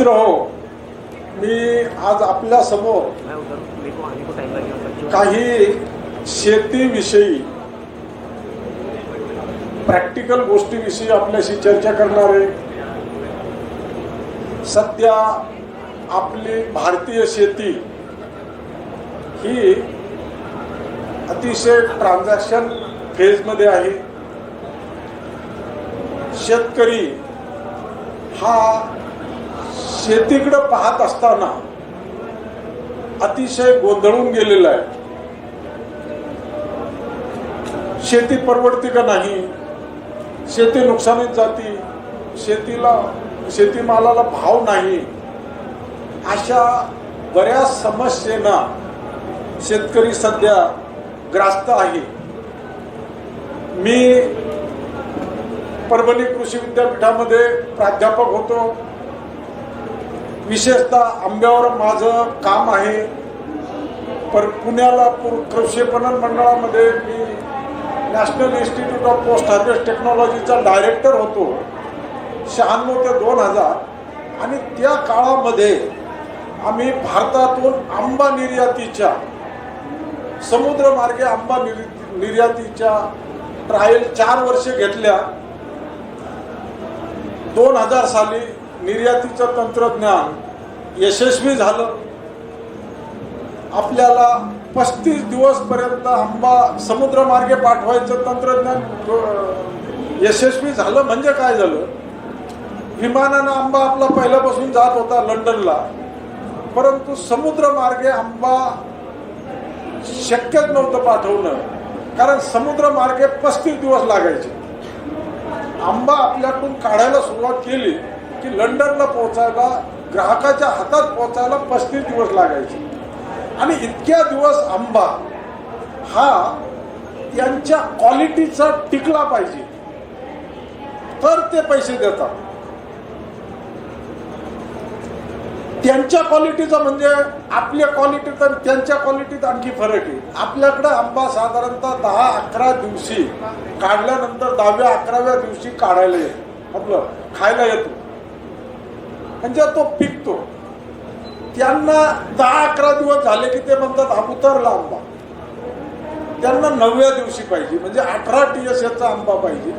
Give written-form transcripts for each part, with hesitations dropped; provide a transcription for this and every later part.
मित्र हो, मी आज आपल्या समोर काही शेतीविषयी प्रॅक्टिकल गोष्टीविषयी आपल्याशी चर्चा करणार आहे. सध्या आपली भारतीय शेती ही अतिशय ट्रान्झॅक्शन फेजमध्ये आहे. शेतकरी हा शेतीकडे पाहत असताना अतिशय गोंधळून गेलेला आहे. शेती परवडते का नाही, शेती नुकसानीत जाती, शेतीमालाला भाव नाही, अशा बऱ्याच समस्येना शेतकरी सध्या ग्रास्त आहे. मी परभणी कृषी विद्यापीठामध्ये प्राध्यापक होतो. विशेषतः आंब्यावर माझं काम आहे. पुण्याला कृषी पणन मंडळामध्ये मी national institute of post harvest टेक्नॉलॉजीचा डायरेक्टर होतो 96 ते 2000. आणि त्या काळामध्ये आम्ही भारतातून आंबा निर्यातीच्या समुद्रमार्गे आंबा निर्यातीच्या ट्रायल 4 वर्षे घेतल्या. 2000 साली निर्यातीचं तंत्रज्ञान यशस्वी झालं. आपल्याला 35 दिवस पर्यंत आंबा समुद्रमार्गे पाठवायचं तंत्रज्ञान यशस्वी झालं. म्हणजे काय झालं, विमानानं आंबा आपला पहिल्यापासून जात होता लंडनला, परंतु समुद्रमार्गे आंबा शक्यच नव्हतं पाठवणं, कारण समुद्रमार्गे 35 दिवस लागायचे. आंबा आपल्याकडून काढायला सुरुवात केली की लंडनला पोहोचायला, ग्राहकाच्या हातात पोहोचायला 35 दिवस लागायचे. आणि इतक्या दिवस आंबा हा त्यांच्या क्वालिटीचा टिकला पाहिजे तर ते पैसे देतात. त्यांच्या क्वालिटीचा म्हणजे आपल्या क्वालिटीत आणि त्यांच्या क्वालिटीत आणखी फरक आहे. आपल्याकडे आंबा साधारणतः 10-11 दिवशी काढल्यानंतर 10व्या-11व्या दिवशी काढायला येतो, आपलं खायला येतो, म्हणजे तो पिकतो. त्यांना 10-11 दिवस झाले की ते म्हणतात हा उतरला आंबा. त्यांना 9व्या दिवशी पाहिजे, म्हणजे 18 TSHचा आंबा पाहिजे.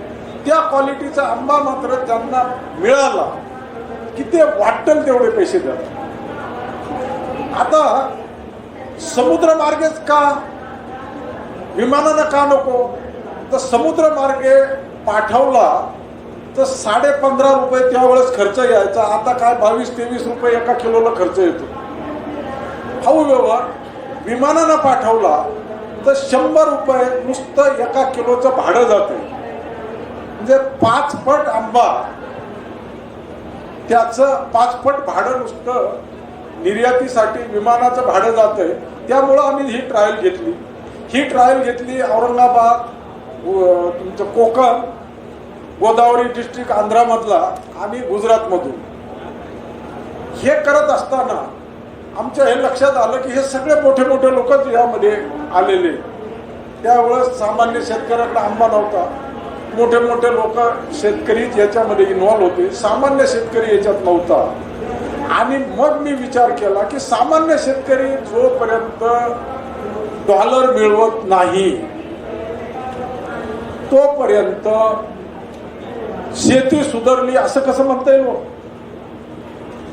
त्या क्वालिटीचा आंबा मात्र त्यांना मिळाला की ते वाटेल तेवढे पैसे देतात. आता समुद्रमार्गेच का, विमानानं का नको, तर समुद्रमार्गे पाठवला तर 15.5 रुपये त्यावेळेस खर्च यायचा. आता काय 22-23 रुपये एका किलोला खर्च येतो. हाऊएव्हर विमानानं पाठवला तर 100 रुपये नुसतं एका किलोचं भाडं जाते. म्हणजे 5 पट आंबा, त्याचं 5 पट भाडं नुसतं निर्यातीसाठी विमानाचं भाडं जातंय. त्यामुळं आम्ही ही ट्रायल घेतली औरंगाबाद, तुमचं कोकण, गोदावरी डिस्ट्रिक्ट आंध्रामधला आणि गुजरातमधून. हे करत असताना आमच्या हे लक्षात आलं की हे सगळे मोठे मोठे लोकच यामध्ये आलेले. त्यावेळेस सामान्य शेतकऱ्यांना आंबा नव्हता. मोठे मोठे लोक शेतकरीच याच्यामध्ये इन्व्हॉल्व होते, सामान्य शेतकरी याच्यात नव्हता. आणि मग मी विचार केला की सामान्य शेतकरी जोपर्यंत डॉलर मिळवत नाही तोपर्यंत शेती सुधारली असं कसं म्हणता येईल.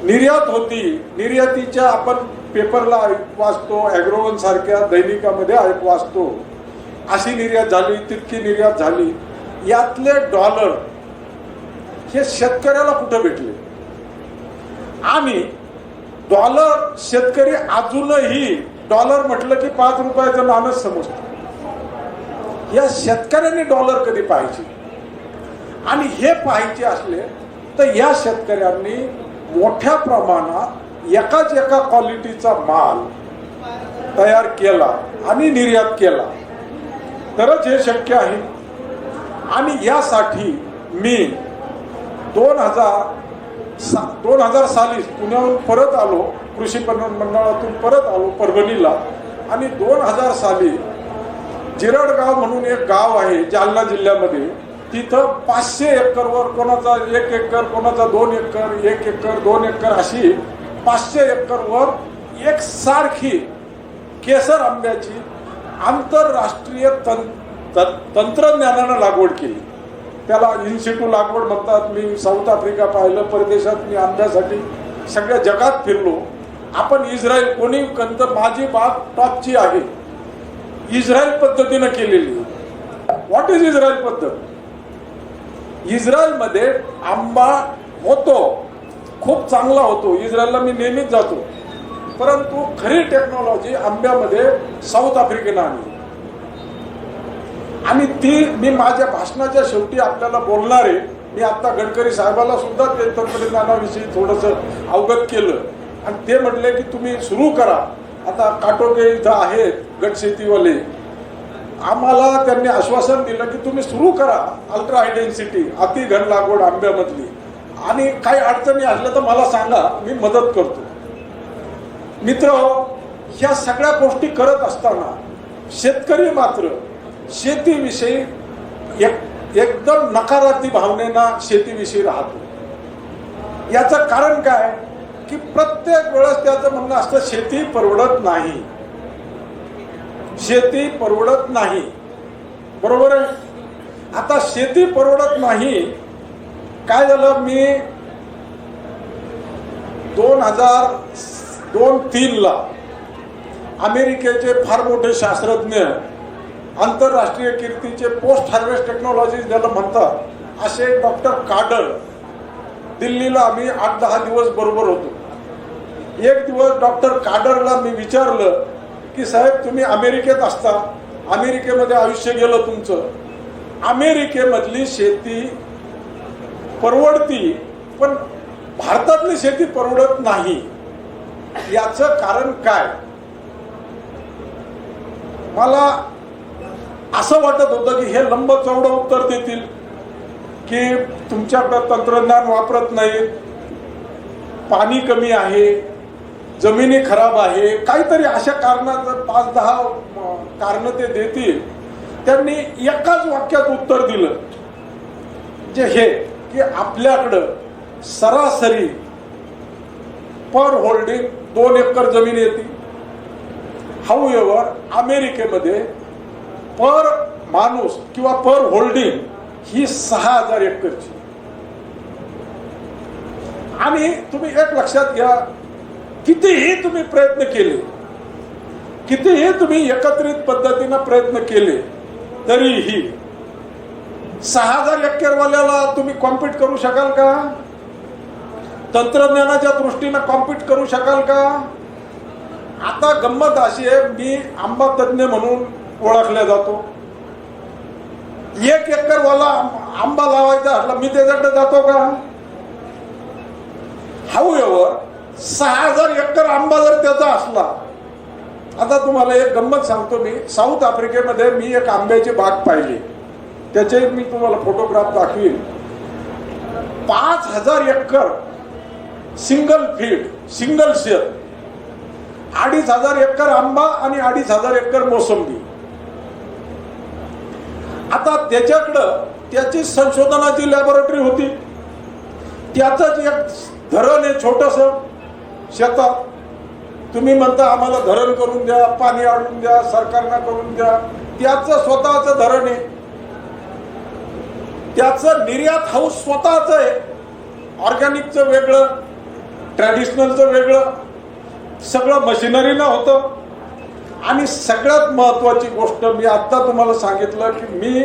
निर्यात होती, निर्यातीच्या आपण पेपरला वाचतो, ॲग्रोवन सारख्या दैनिकामध्ये वाचतो, अशी निर्यात झाली, तितकी निर्यात झाली. यातले डॉलर हे शेतकऱ्याला कुठं भेटले. आणि डॉलर शेतकरी अजूनही डॉलर म्हटलं की 5 रुपयाचं नाणंच समजतो. या शेतकऱ्यांनी डॉलर कधी पाहिजे, आणि हे पाहायचे असले तर या शेतकऱ्यांनी मोठ्या प्रमाणात एका क्वालिटीचा माल तयार केला आणि निर्यात केला तरच हे शक्य आहे. आणि यासाठी मी 2000 साली पुण्याहून परत आलो, कृषी पणन मंडळातून परत आलो परभणीला. आणि 2000 साली जिरडगाव म्हणून एक गाव आहे जालना जिल्ह्यामध्ये, तिथं 500 एकरवर कोणाचा 1 एकर, कोणाचा 2 एकर, 1 एकर 2 एकर अशी 500 एकरवर एकसारखी केसर आंब्याची आंतरराष्ट्रीय तंत्रज्ञानानं लागवड केली. त्याला इन्सिटू लागवड म्हणतात. मी साऊथ आफ्रिका पाहिलं, परदेशात मी आंब्यासाठी सगळ्या जगात फिरलो. आपण इस्रायल कोणी कंत माझी बाग टॉपची आहे, इस्रायल पद्धतीनं केलेली. व्हॉट इज इस्रायल पद्धत? इस्रायलमध्ये आंबा होतो, खूप चांगला होतो. इस्रायलला मी नेहमीच जातो. परंतु खरी टेक्नॉलॉजी आंब्यामध्ये साऊथ आफ्रिकेनं आणली. आणि ती मी माझ्या भाषणाच्या शेवटी आपल्याला बोलणार आहे. मी आता गडकरी साहेबाला सुद्धा ते तंत्रज्ञानाविषयी थोडंसं अवगत केलं आणि ते म्हटले की तुम्ही सुरू करा. आता काटोगे इथं आहेत गटशेतीवाले, आम्हाला त्यांनी आश्वासन दिलं की तुम्ही सुरू करा अल्ट्रा हाय डेन्सिटी अति घन लागवड आंब्यामधली, आणि काही अडचणी असल्या तर मला सांगा, मी मदत करतो. मित्र, ह्या सगळ्या गोष्टी करत असताना शेतकरी मात्र शेतीविषयी एकदम नकारात्मक भावनेनं शेतीविषयी राहतो. याचं कारण काय की प्रत्येक वेळेस त्याचं म्हणणं असतं शेती परवडत नाही, शेती परवडत नाही. बरोबर आहे. आता शेती परवडत नाही. काय झालं, मी 2002-03 ला अमेरिकेचे फार मोठे शास्त्रज्ञ, आंतरराष्ट्रीय कीर्तीचे पोस्ट हार्वेस्ट टेक्नॉलॉजी ज्याला म्हणतात, असे डॉक्टर कार्टर, दिल्लीला आम्ही 8-10 दिवस बरोबर होतो. एक दिवस डॉक्टर कार्टरला मी विचारलं की साहेब तुम्ही अमेरिकेत असता, अमेरिकेमध्ये आयुष्य गेलं तुमचं, अमेरिकेमधली शेती परवडती पण भारतातली शेती परवडत नाही, याचं कारण काय? मला असं वाटत होतं की हे लंब चौडं उत्तर देतील की तुमच्याकडे तंत्रज्ञान वापरत नाही, पाणी कमी आहे, जमिनी खराब आहे, काहीतरी अशा कारणाचं 5-10 कारण ते देतील. त्यांनी एकाच वाक्यात उत्तर दिलं, जे हे की आपल्याकडं सरासरी पर होल्डिंग 2 एकर जमीन येते. हाऊएव्हर अमेरिकेमध्ये पर माणूस किंवा पर होल्डिंग ही 6000 एकरची. आणि तुम्ही एक लक्षात घ्या, कितीही तुम्ही प्रयत्न केले, कितीही तुम्ही एकत्रित पद्धतीने प्रयत्न केले, तरीही 6000 एकरवाल्याला तुम्ही कॉम्पीट करू शकाल का? तंत्रज्ञानाच्या दृष्टीने कॉम्पीट करू शकाल का? आता गंमत अशी आहे, मी आंबा तज्ञ म्हणून ओळखल्या जातो. 1 एकरवाला आंबा लावायचा असला मी त्याच्याकडे जातो का? हाऊएव्हर 6000 एकर आंबा जर त्याचा असला, आता तुम्हाला एक गंमत सांगतो मी. साऊथ आफ्रिकेमध्ये मी एक आंब्याची बाग पाहिली, त्याचे मी तुम्हाला फोटोग्राफ दाखवीन. 5000 एकर सिंगल फील्ड, सिंगल शेत, 2500 एकर आंबा आणि 2500 एकर मोसंबी. आता त्याच्याकडं त्याची संशोधनाची लॅबोरेटरी होती, त्याचंच एक धरण आहे छोटस शेतात. तुम्ही म्हणता आम्हाला धरण करून द्या, पाणी आणून द्या, सरकारनं करून द्या, त्याचं स्वतःचं धरण आहे, त्याचं निर्यात हाऊस स्वतःच आहे. ऑर्गॅनिकचं वेगळं, ट्रॅडिशनलचं वेगळं, सगळं मशिनरीनं होतं. आणि सगळ्यात महत्वाची गोष्ट मी आता तुम्हाला सांगितलं की मी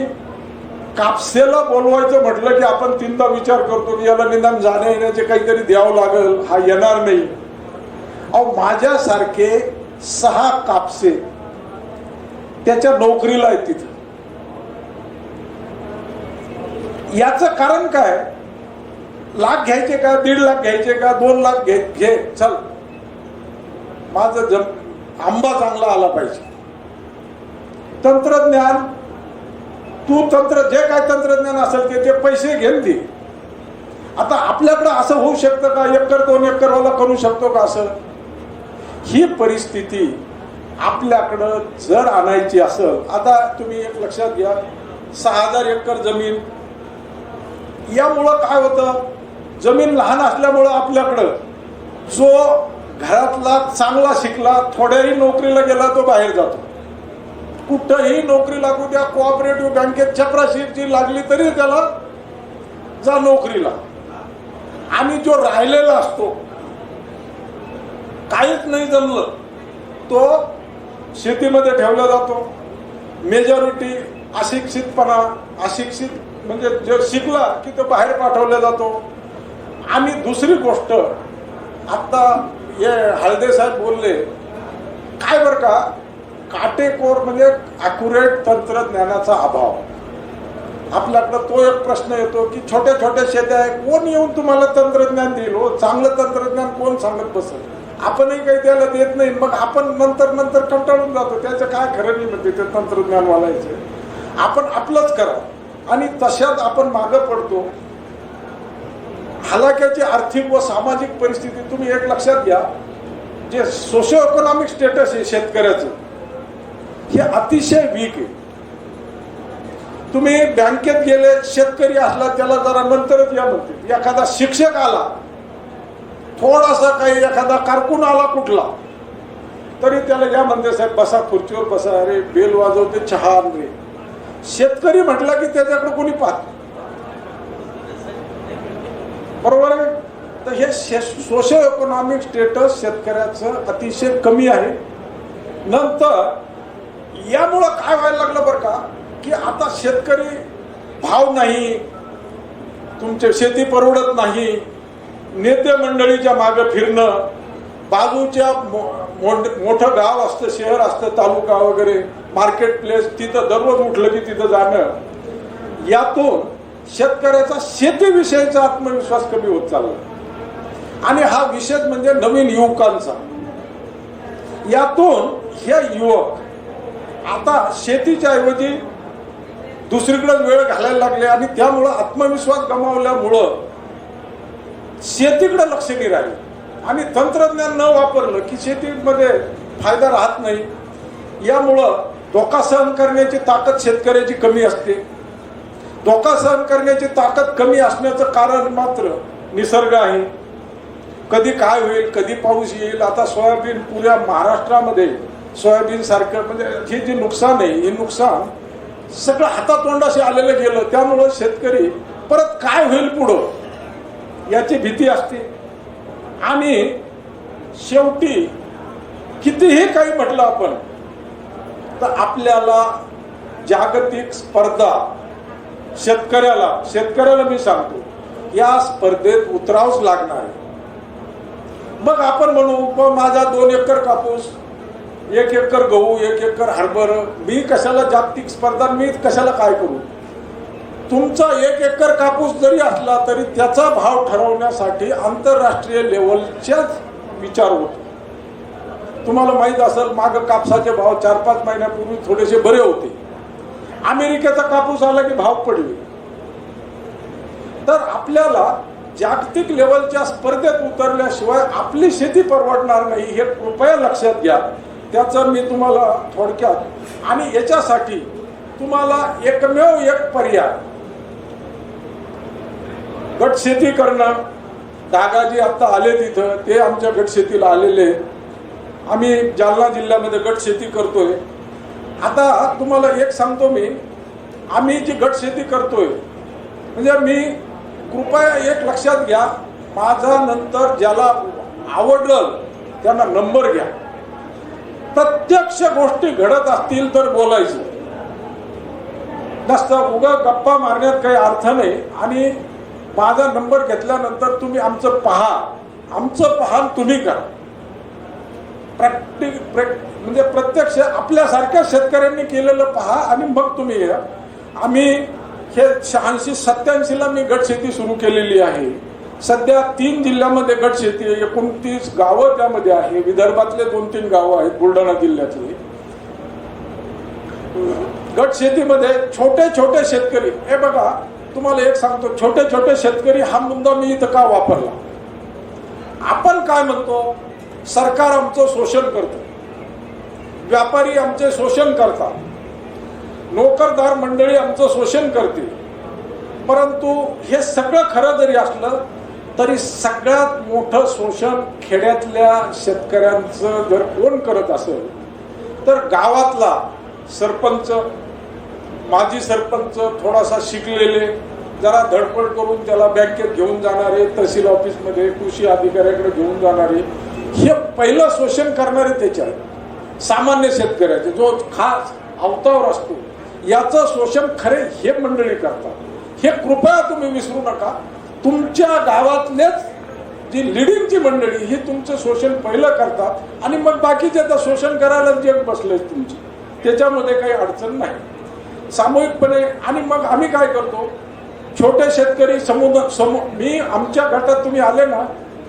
कापसेला बोलवायचं म्हटलं की आपण 3दा विचार करतो की याला निदान जाण्या येण्याचे काहीतरी द्यावं लागेल, हा येणार नाही. अहो माझ्यासारखे 6 कापसे त्याच्या नोकरीला आहेत तिथे. याचं कारण काय? लाख घ्यायचे का, 1.5 लाख घ्यायचे का, 2 लाख घे, चल माझं आंबा चांगला आला पाहिजे. तंत्रज्ञान, तू जे काय तंत्रज्ञान असेल ते पैसे घेऊन दे. आता आपल्याकडं असं होऊ शकतं का? 1 एकर 2 एकरवाला करू शकतो का असं? ही परिस्थिती आपल्याकडं जर आणायची असेल, आता तुम्ही एक लक्षात घ्या, 6000 एकर जमीन यामुळं काय होतं, जमीन लहान असल्यामुळं आपल्याकडं जो घरातला चांगला शिकला, थोड्याही नोकरीला गेला तो बाहेर जातो. कुठंही नोकरी लागू द्या, कोऑपरेटिव्ह बँकेत चपराशीची लागली तरी त्याला जा नोकरीला. आणि जो राहिलेला असतो, काहीच नाही जमलं, तो शेतीमध्ये ठेवला जातो. मेजॉरिटी अशिक्षित म्हणजे जो शिकला की तो बाहेर पाठवला जातो. आणि दुसरी गोष्ट, आता हे हळदे साहेब बोलले काय बरं का, काटेकोर म्हणजे अॅक्युरेट तंत्रज्ञानाचा अभाव. आपल्याकडं तो एक प्रश्न येतो की छोट्या छोट्या शेत्या आहे, कोण येऊन तुम्हाला तंत्रज्ञान देईल हो, चांगलं तंत्रज्ञान कोण सांगत बसेल. आपणही काही त्याला देत नाही, मग आपण नंतर कंटाळून जातो. त्याचं काय खरं नाही म्हणते ते तंत्रज्ञान वालायचं. आपण आपलंच करा आणि तशात आपण मागं पडतो. हलाख्याची आर्थिक व सामाजिक परिस्थिती तुम्ही एक लक्षात घ्या, जे सोशिओ इकॉनॉमिक स्टेटस आहे शेतकऱ्याचं हे अतिशय वीक आहे. तुम्ही बँकेत गेले, शेतकरी असला त्याला जरा नंतरच या म्हणते. एखादा शिक्षक आला, थोडासा काही एखादा कारकून आला कुठला तरी त्याला या म्हणते साहेब बसा खुर्चीवर बसा, अरे बेल वाजवते चहा आण रे. शेतकरी म्हटला की त्याच्याकडे कोणी पाहत, बरोबर आहे. तर हे सोशिओ इकॉनॉमिक स्टेटस शेतकऱ्याचं अतिशय कमी आहे. नंतर यामुळं काय व्हायला लागलं बरं का, की आता शेतकरी भाव नाही, तुमचे शेती परवडत नाही, नेते मंडळीच्या मागे फिरणं, बाजूच्या मोठं गाव असतं, शहर असतं, तालुका वगैरे, मार्केट प्लेस, तिथं दररोज उठलं की तिथं जाणं, यातून शेतकऱ्याचा शेतीविषयीचा आत्मविश्वास कमी होत चालला. आणि हा विषय म्हणजे नवीन युवकांचा. यातून हे युवक आता शेतीच्या ऐवजी दुसरीकडे वेळ घालायला लागले आणि त्यामुळं आत्मविश्वास गमावल्यामुळं शेतीकडे लक्ष नाही राहिले. आणि तंत्रज्ञान न वापरलं की शेतीमध्ये फायदा राहत नाही. यामुळं धोका सहन करण्याची ताकद शेतकऱ्याची कमी असते. धोका सहन करण्याची ताकद कमी असण्याचं कारण मात्र निसर्ग आहे. कधी काय होईल, कधी पाऊस येईल. आता सोयाबीन पुऱ्या महाराष्ट्रामध्ये सोयाबीन सारखं म्हणजे हे जे नुकसान आहे, हे नुकसान सगळं हातातोंडाशी आलेलं गेलं. त्यामुळं शेतकरी परत काय होईल पुढं याची भीती असते. आणि शेवटी कितीही काही म्हटलं आपण तर आपल्याला जागतिक स्पर्धा शेतकऱ्याला मी सांगतो या स्पर्धेत उतरावंच लागणार आहे. मग आपण म्हणू माझा 2 एकर कापूस, 1 एकर गहू, 1 एकर हरभर, मी कशाला जागतिक स्पर्धा, मी कशाला काय करू. तुमचा 1 एकर कापूस जरी असला तरी त्याचा भाव ठरवण्यासाठी आंतरराष्ट्रीय लेवलच्याच विचार होतो. तुम्हाला माहित असेल माग कापसाचे भाव 4-5 महिन्यापूर्वी थोडेसे बरे होते. अमेरिकेचा कापूस आला की भाव पडले. तर आपल्याला जागतिक लेवलच्या स्पर्धेत उतरल्याशिवाय आपली शेती परवडणार नाही, हे कृपया लक्षात घ्या. त्याचं मी तुम्हाला थोडक्यात, आणि याच्यासाठी तुम्हाला एकमेव एक पर्याय गटशेती करणं. दादाजी आता आले तिथं, ते आमच्या गटशेतीला आलेले. आम्ही जालना जिल्ह्यामध्ये गटशेती करतोय. आता तुम्हाला एक सांगतो मी, आम्ही जी गटशेती करतोय म्हणजे मी कृपया एक लक्षात घ्या, माझा नंतर ज्याला आवडलं त्यांना नंबर घ्या. प्रत्यक्ष गोष्टी घडत असतील तर बोलायचं नसतं, उगा गप्पा मारण्यात काही अर्थ नाही. आणि माझा नंबर घेतल्यानंतर तुम्ही आमचं पहा तुम्ही करा. म्हणजे प्रत्यक्ष आपल्यासारख्या शेतकऱ्यांनी केलेलं पहा आणि मग तुम्ही या. आम्ही हे 86-87 मी गटशेती सुरू केलेली आहे. सध्या 3 जिल्ह्यामध्ये गटशेती आहे, 29 गावं त्यामध्ये आहे. विदर्भातले 2-3 गावं आहेत, बुलढाणा जिल्ह्यातले. गटशेतीमध्ये छोटे शेतकरी, हे बघा तुम्हाला एक सांगतो, छोटे शेतकरी हा मुद्दा मी इथं का वापरला. आपण काय म्हणतो, सरकार आमचं शोषण करतं, व्यापारी आमचे शोषण करतात, नोकरदार मंडळी आमचं शोषण करते. परंतु हे सगळं खरं जरी असलं तरी सगळ्यात मोठं शोषण खेड्यातल्या शेतकऱ्यांचं जर कोण करत असेल तर गावातला सरपंच, माजी सरपंच, थोडासा शिकलेले, जरा धडपड करून त्याला बँकेत घेऊन जाणारे, तहसील ऑफिसमध्ये कृषी अधिकाऱ्याकडे घेऊन जाणारे, हे पहिलं शोषण करणारे त्याचे आहेत. सामान्य शेतकऱ्याचे जो खास अवतावर असतो याचं शोषण खरे हे मंडळी करतात. हे कृपया तुम्ही विसरू नका. तुमच्या गावातलेच जी लिडिंगची मंडळी ही तुमचं शोषण पहिलं करतात आणि मग बाकीचे तर शोषण करायला जग बसले तुमचे. त्याच्यामध्ये काही अडचण नाही सामूहिकपणे. आणि मग आम्ही काय करतो, छोटे शेतकरी मी आमच्या गटात तुम्ही आले ना,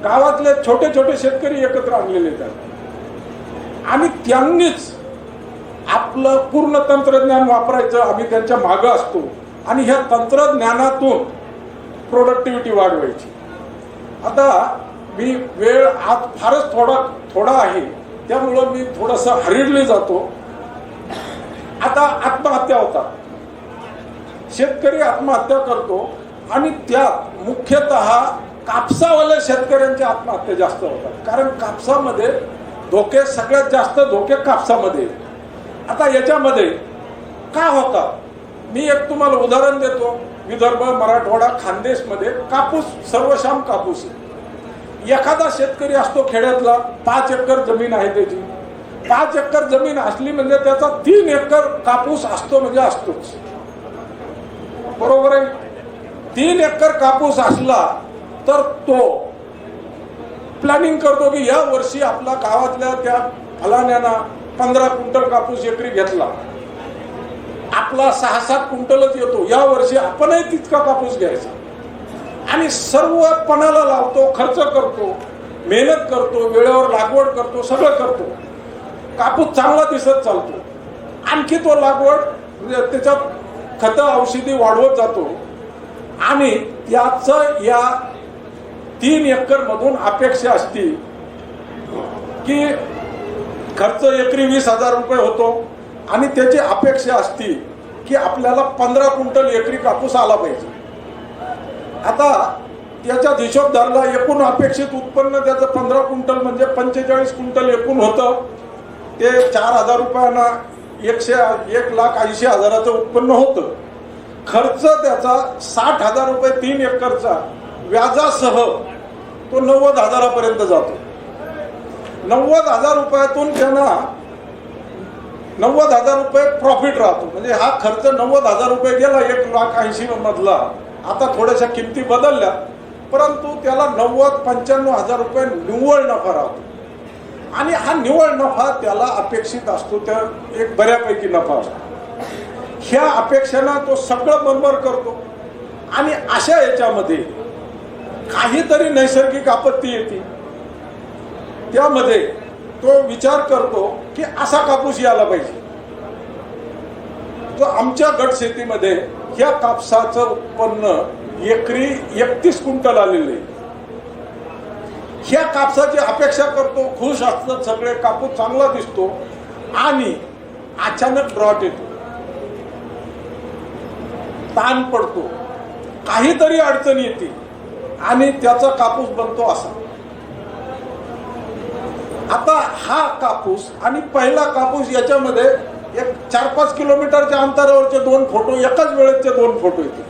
गावातले छोटे छोटे शेतकरी एकत्र आणलेले आहेत आणि त्यांनीच आपलं पूर्ण तंत्रज्ञान वापरायचं. आम्ही त्यांच्या मागं असतो आणि ह्या तंत्रज्ञानातून प्रोडक्टिव्हिटी वाढवायची. आता मी वेळ आज फारच थोडा आहे त्यामुळं मी थोडंसं हरिडले जातो. आता आत्महत्या होतात, शेतकरी आत्महत्या करतो आणि त्यात मुख्यतः कापसावाल्या शेतकऱ्यांच्या आत्महत्या जास्त होतात. कारण कापसामध्ये धोके, सगळ्यात जास्त धोके कापसामध्ये. आता याच्यामध्ये का होतात, मी एक तुम्हाला उदाहरण देतो. विदर्भ, मराठवाडा, खानदेशमध्ये कापूस सर्वशाम कापूस आहे. एखादा शेतकरी असतो खेड्यातला, 5 एकर जमीन आहे त्याची. 5 एकर जमीन असली म्हणजे त्याचा 3 एकर कापूस असतो म्हणजे असतोच, बरोबर आहे. 3 एकर कापूस असला तर तो प्लॅनिंग करतो की या वर्षी आपला गावातल्या त्या फलाण्याना 15 क्विंटल कापूस एकरी घेतला, आपला 6-7 क्विंटलच येतो, या वर्षी आपणही तितका कापूस घ्यायचा. आणि सर्व पणाला लावतो, खर्च करतो, मेहनत करतो, वेळेवर लागवड करतो, सगळं करतो. कापूस चांगला दिसत चालतो. आणखी तो लागवड म्हणजे त्याच्यात खतं औषधी वाढवत जातो आणि त्याचं या 3 एकर मधून अपेक्षा असते की खर्च एकरी 20,000 रुपये होतो आणि त्याची अपेक्षा असते की आपल्याला 15 क्विंटल एकरी कापूस आला पाहिजे. आता त्याच्यात हिशोब धरला, एकूण अपेक्षित उत्पन्न त्याचं 15 क्विंटल म्हणजे 45 क्विंटल एकूण होतं. ते 4,000 रुपयांना 1,80,000 उत्पन्न होतं. खर्च त्याचा 60,000 रुपये 3 एकरचा व्याजासह तो 90,000 जातो. 90,000 रुपयातून त्यांना 90,000 रुपये प्रॉफिट राहतो. म्हणजे हा खर्च 90,000 रुपये गेला 1,80,000 मधला. आता थोड्याशा किमती बदलल्या परंतु त्याला 90-95,000 रुपये निव्वळ नफा राहतो. आणि हा निव्वळ नफा त्याला अपेक्षित असतो, तर एक बऱ्यापैकी नफा असतो. ह्या अपेक्षेना तो सगळं बरोबर करतो आणि अशा याच्यामध्ये काहीतरी नैसर्गिक आपत्ती येते, त्यामध्ये तो विचार करतो की असा कापूस यायला पाहिजे. तो आमच्या गट शेतीमध्ये ह्या कापसाचं उत्पन्न एकरी 31 क्विंटल आलेलं आहे. ह्या कापसाची अपेक्षा करतो, खुश असतात सगळे, कापूस चांगला दिसतो आणि अचानक ड्रॉट येतो, ताण पडतो, काहीतरी अडचण येते आणि त्याचा कापूस बनतो असा. आता हा कापूस आणि पहिला कापूस याच्यामध्ये एक 4-5 किलोमीटरच्या अंतरावरचे 2 फोटो, एकाच वेळेचे 2 फोटो येते.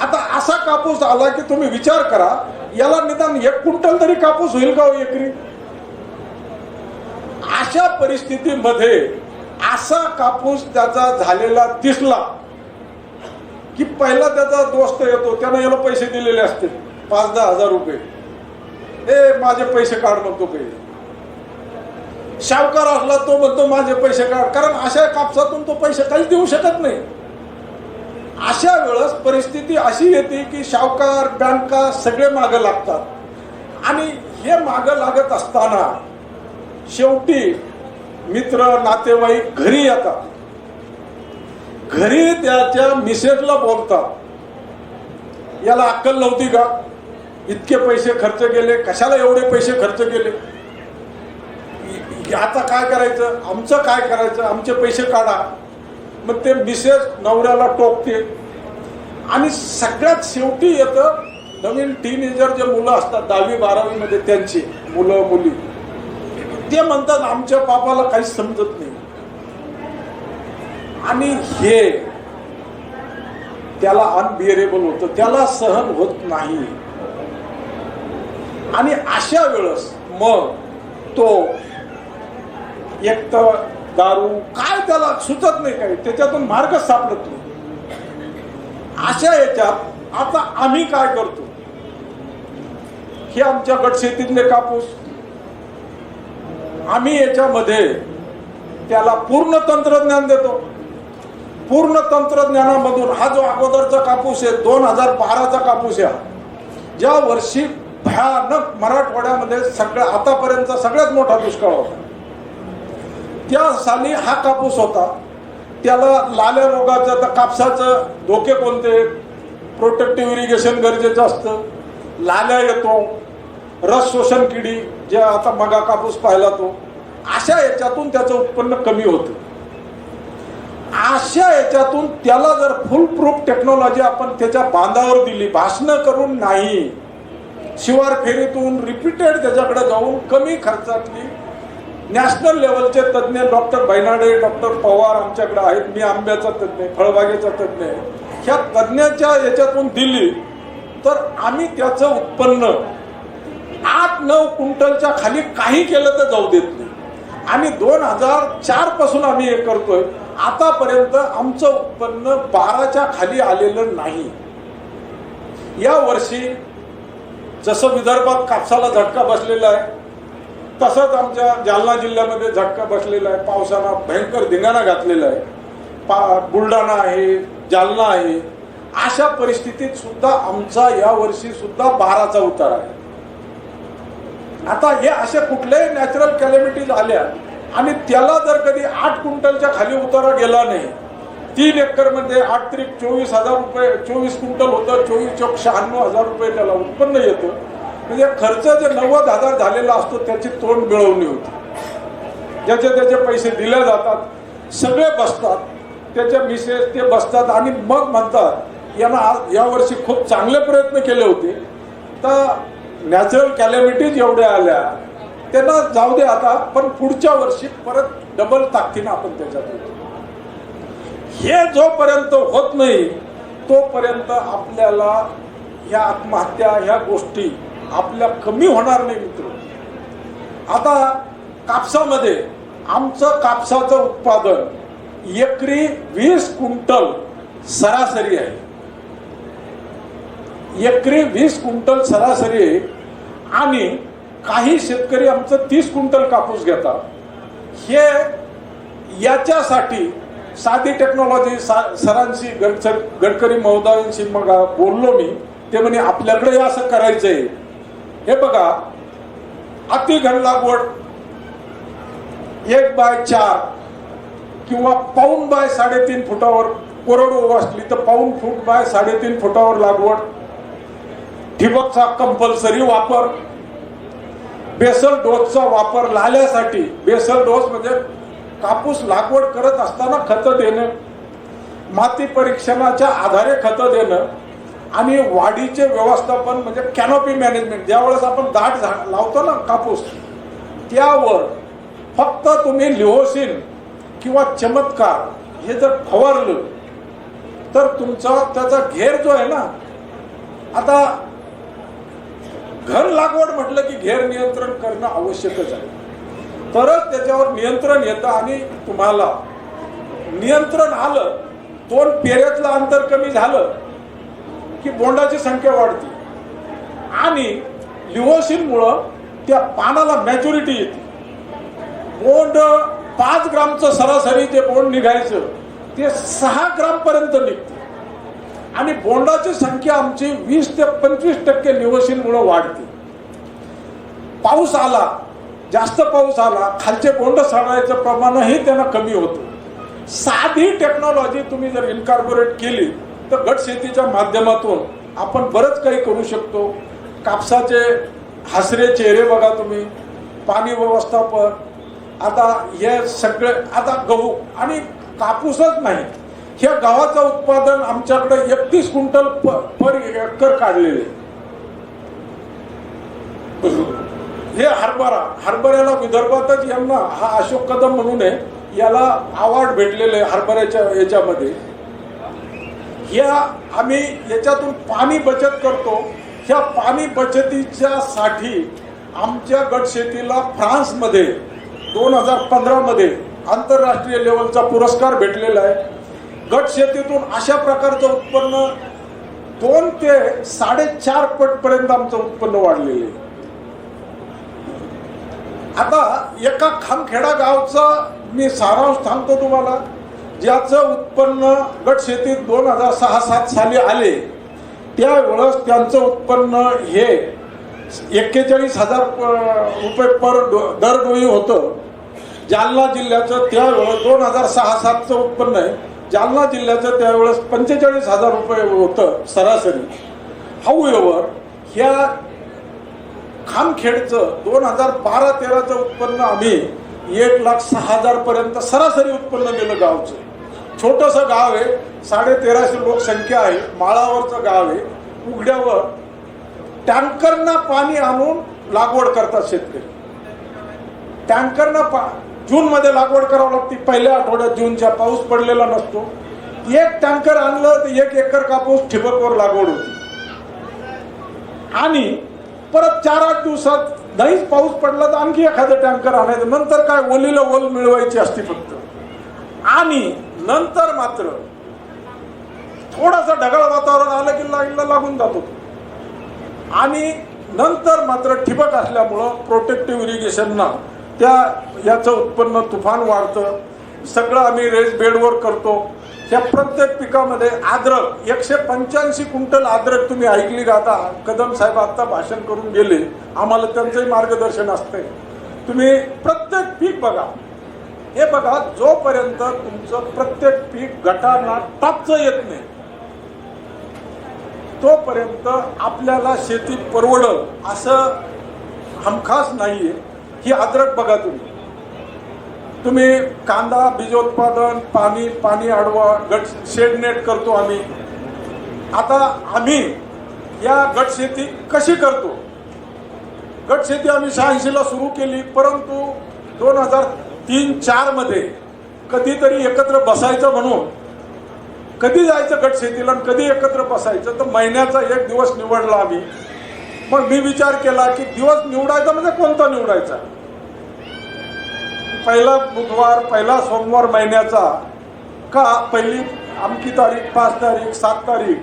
आता असा कापूस आला की तुम्ही विचार करा, याला निदान 1 क्विंटल तरी कापूस होईल का एकरी? अशा परिस्थितीमध्ये असा कापूस त्याचा झालेला दिसला की पहिला त्याचा दोस्त येतो, त्यानं याला पैसे दिलेले असते 5-10 हजार रुपये, माझे पैसे काढ म्हणतो. पहिले सावकार असला तो म्हणतो माझे पैसे काढ, कारण अशा कापसातून तो पैसे काहीच देऊ शकत नाही. अशा वेळेस परिस्थिती अशी येते की सावकार, बँका सगळे मागे लागतात आणि हे मागे लागत असताना शेवटी मित्र नातेवाईक घरी येतात. घरी त्याच्या मिसेसला बोलतात, याला अक्कल नव्हती का, इतके पैसे खर्च केले, कशाला एवढे पैसे खर्च केले, आता काय करायचं, आमचं काय करायचं, आमचे पैसे काढा. मग ते मिसेस नवऱ्याला टोकते आणि सगळ्यात शेवटी येतं नवीन टीनेजर जे मुलं असतात 10वी 12वी मध्ये त्यांची मुलं मुली ते म्हणतात आमच्या बापाला काहीच समजत नाही. आणि हे त्याला अनबिअरेबल होतं, त्याला सहन होत नाही. आणि अशा वेळेस मग तो एक तर दारू काय त्याला सुचत नाही, काही त्याच्यातून मार्गच सापडत नाही. अशा याच्यात आता आम्ही काय करतो, हे आमच्या गटशेतीतले कापूस आम्ही याच्यामध्ये त्याला पूर्ण तंत्रज्ञान देतो. पूर्ण तंत्रज्ञानामधून हा जो अगोदरचा कापूस आहे 2012चा कापूस आहे, ज्या वर्षी भयानक मराठवाड्यामध्ये आतापर्यंतचा सगळ्यात मोठा दुष्काळ होता, त्या साली हा कापूस होता. त्याला लाल्या रोगाचं तर कापसाचं धोके कोणते, प्रोटेक्टिव्ह इरिगेशन गरजेचं असतं, लाल्या येतो, रस शोषण किडी जे आता मगा कापूस पाहिला तो, अशा याच्यातून त्याचं उत्पन्न कमी होतं. अशा याच्यातून त्याला जर फुल प्रूफ टेक्नॉलॉजी आपण त्याच्या बांधावर दिली, भाषणं करून नाही, शिवार फेरीतून रिपीटेड त्याच्याकडे जाऊन कमी खर्चातली नॅशनल लेवलचे तज्ज्ञ डॉक्टर बैनाडे, डॉक्टर पवार आमच्याकडे आहेत, मी आंब्याचा तज्ज्ञ, फळबागेचा तज्ज्ञ आहे, ह्या तज्ज्ञाच्या याच्यातून दिली तर आम्ही त्याचं उत्पन्न 8-9 क्विंटलच्या खाली काही केलं तर जाऊ देत नाही. आणि 2004 पासून आम्ही हे करतोय, आतापर्यंत आमचं उत्पन्न 12च्या खाली आलेलं नाही. या वर्षी जसं विदर्भात कापसाला झटका बसलेला आहे तसंच आमच्या जालना जिल्ह्यामध्ये झटका बसलेला आहे. पावसानं भयंकर धिंगाणा घातलेला आहे. बुलढाणा आहे, जालना आहे, अशा परिस्थितीत सुद्धा आमचा या वर्षी सुद्धा 12चा उतार आहे. आता हे अशा कुठल्याही नॅचरल कॅलॅमिटीज आल्या आणि त्याला जर कधी 8 क्विंटलच्या खाली उतारा गेला नाही, 3 एकर मध्ये 8 त्रिक 24,000 रुपये, 24 क्विंटल होतं, 24,96,000 रुपये त्याला उत्पन्न येतं. म्हणजे खर्च जे 90,000 झालेला असतो त्याची तोंड मिळवणी होती. ज्याचे त्याचे पैसे दिले जातात, सगळे बसतात, त्याच्या मिसेस ते बसतात आणि मग म्हणतात यांना या वर्षी खूप चांगले प्रयत्न केले होते तर नॅचरल कॅलॅमिटीज एवढ्या आल्या, त्यांना जाऊ दे आता, पण पुढच्या वर्षी परत डबल ताकदीनं आपण त्याच्यात येतो. हे जोपर्यंत होत नाही तोपर्यंत आपल्याला ह्या आत्महत्या ह्या गोष्टी आपल्या कमी होणार नाही मित्र. आता कापसामध्ये आमचं कापसाचं उत्पादन एकरी 20 क्विंटल सरासरी आहे. एकरी 20 क्विंटल सरासरी आहे आणि काही शेतकरी आमचं 30 क्विंटल कापूस घेतात. हे याच्यासाठी साधी टेक्नॉलॉजी सरांशी गडकरी महोदयांशी मग बोललो मी, ते म्हणे आपल्याकडे असं करायचंय. हे बघा, अतिघन लागवड 1/4 किंवा पाऊण बाय 3.5 फुटावर कोरडवाहू असली तर पाऊण फूट बाय 3.5 फुटावर लागवड, ठिबकचा कंपल्सरी वापर, बेसल डोसचा वापर लाल्यासाठी. बेसल डोस म्हणजे कापूस लागवड करत असताना खतं देणं, माती परीक्षणाच्या आधारे खतं देणं आणि वाढीचे व्यवस्थापन म्हणजे कॅनोपी मॅनेजमेंट. ज्यावेळेस आपण दाट झाड लावतो ना कापूस, त्यावर फक्त तुम्ही लिओसिन किंवा चमत्कार हे जर फवारलं तर तुमचा त्याचा घेर जो आहे ना, आता घन लागवड म्हटलं की घेर नियंत्रण करणं आवश्यकच आहे, तरच त्याच्यावर नियंत्रण येतं. आणि तुम्हाला नियंत्रण आलं, 2 पेऱ्यातलं अंतर कमी झालं की बोंडाची संख्या वाढते आणि लिओसिनमुळं त्या पानाला मॅच्युरिटी येते. बोंड 5 ग्रामचं सरासरी जे बोंड निघायचं ते 6 ग्राम पर्यंत निघते आणि बोंडाची संख्या आमची 20 ते 25% लिओसिनमुळं वाढते. पाऊस आला, जास्त पाऊस आला, खालचे बोंड सडायचं प्रमाणही त्यांना कमी होतं. साधी टेक्नॉलॉजी तुम्ही जर इन्कॉर्पोरेट केली तर गट शेतीच्या माध्यमातून आपण बरंच काही करू शकतो. कापसाचे हसरे चेहरे बघा तुम्ही, पाणी व्यवस्थापन, आता हे सगळे, आता गहू आणि कापूसच नाही, ह्या गव्हाचं उत्पादन आमच्याकडे 31 क्विंटल पर एकर काढलेले. हे हरभऱ्याला विदर्भातच यांना हा अशोक कदम म्हणून आहे, याला अवॉर्ड भेटलेले हरभऱ्याच्या याच्यामध्ये. या आम्ही याच्यातून पाणी बचत करतो. ह्या पाणी बचतीच्या साठी आमच्या गट शेतीला फ्रान्समध्ये 2015 मध्ये आंतरराष्ट्रीय लेवलचा पुरस्कार भेटलेला आहे. गट शेतीतून अशा प्रकारचं उत्पन्न 2 ते 4.5 पट पर्यंत आमचं उत्पन्न वाढलेलं आहे. आता एका खामखेडा गावचा मी सारांश सांगतो तुम्हाला, ज्याचं उत्पन्न गट शेतीत 2006-07 साली आले, त्यावेळेस त्यांचं उत्पन्न हे 41,000 रुपये पर दरडोई होतं. जालना जिल्ह्याचं त्यावेळेस 2006-07चं उत्पन्न आहे. जालना जिल्ह्याचं त्यावेळेस 45,000 रुपये होतं सरासरी. हाऊएव्हर ह्या खामखेडचं 2012-13चं उत्पन्न आम्ही 1,06,000 पर्यंत सरासरी उत्पन्न दिलं गावचं. छोटंसं गाव आहे, 1350 लोकसंख्या आहे, माळावरचं गाव आहे. उघड्यावर टँकरना पाणी आणून लागवड करतात शेतकरी. टँकरना जूनमध्ये लागवड करावं लागते. पहिल्या आठवड्यात जूनच्या पाऊस पडलेला नसतो. 1 टँकर आणलं तर 1 एकर कापूस ठिबकवर लागवड होती. आणि परत 4-8 दिवसात नाहीच पाऊस पडला तर आणखी एखादं टँकर आणायचं. नंतर काय ओलीला ओल मिळवायची असते फक्त. आणि नंतर मात्र थोडासा ढगाळ वातावरण आलं की लाईनला लागून जातो. आणि नंतर मात्र ठिबक असल्यामुळं प्रोटेक्टिव्ह इरिगेशनना त्या याचं उत्पन्न तुफान वाढतं. सगळं आम्ही रेस बेडवर करतो. त्या प्रत्येक पिकामध्ये अद्रक 185 क्विंटल अद्रक तुम्ही ऐकली का? आता कदम साहेब आता भाषण करून गेले, आम्हाला त्यांचंही मार्गदर्शन असतंय. तुम्ही प्रत्येक पीक बघा. हे बघा, जोपर्यंत तुमचं प्रत्येक पीक गटांना टॉपचं येत नाही तोपर्यंत आपल्याला शेती परवडल असं हमखास नाहीये. ही अद्रक बघा तुम्ही कांदा बीजोत्पादन, पाणी अडवा, गट शेडनेट करतो आम्ही. आता आम्ही या गट शेती कशी करतो? गट शेती आम्ही 86ला सुरू केली, परंतु 2003-04 मध्ये कधीतरी एकत्र बसायचं म्हणून, कधी जायचं गट शेतीला आणि कधी एकत्र बसायचं, तर महिन्याचा 1 दिवस निवडला आम्ही. मग मी विचार केला की दिवस निवडायचा म्हणजे कोणता निवडायचा? पहिला बुधवार, पहिला सोमवार महिन्याचा का पहिली अमकी तारीख, 5 तारीख, 7 तारीख?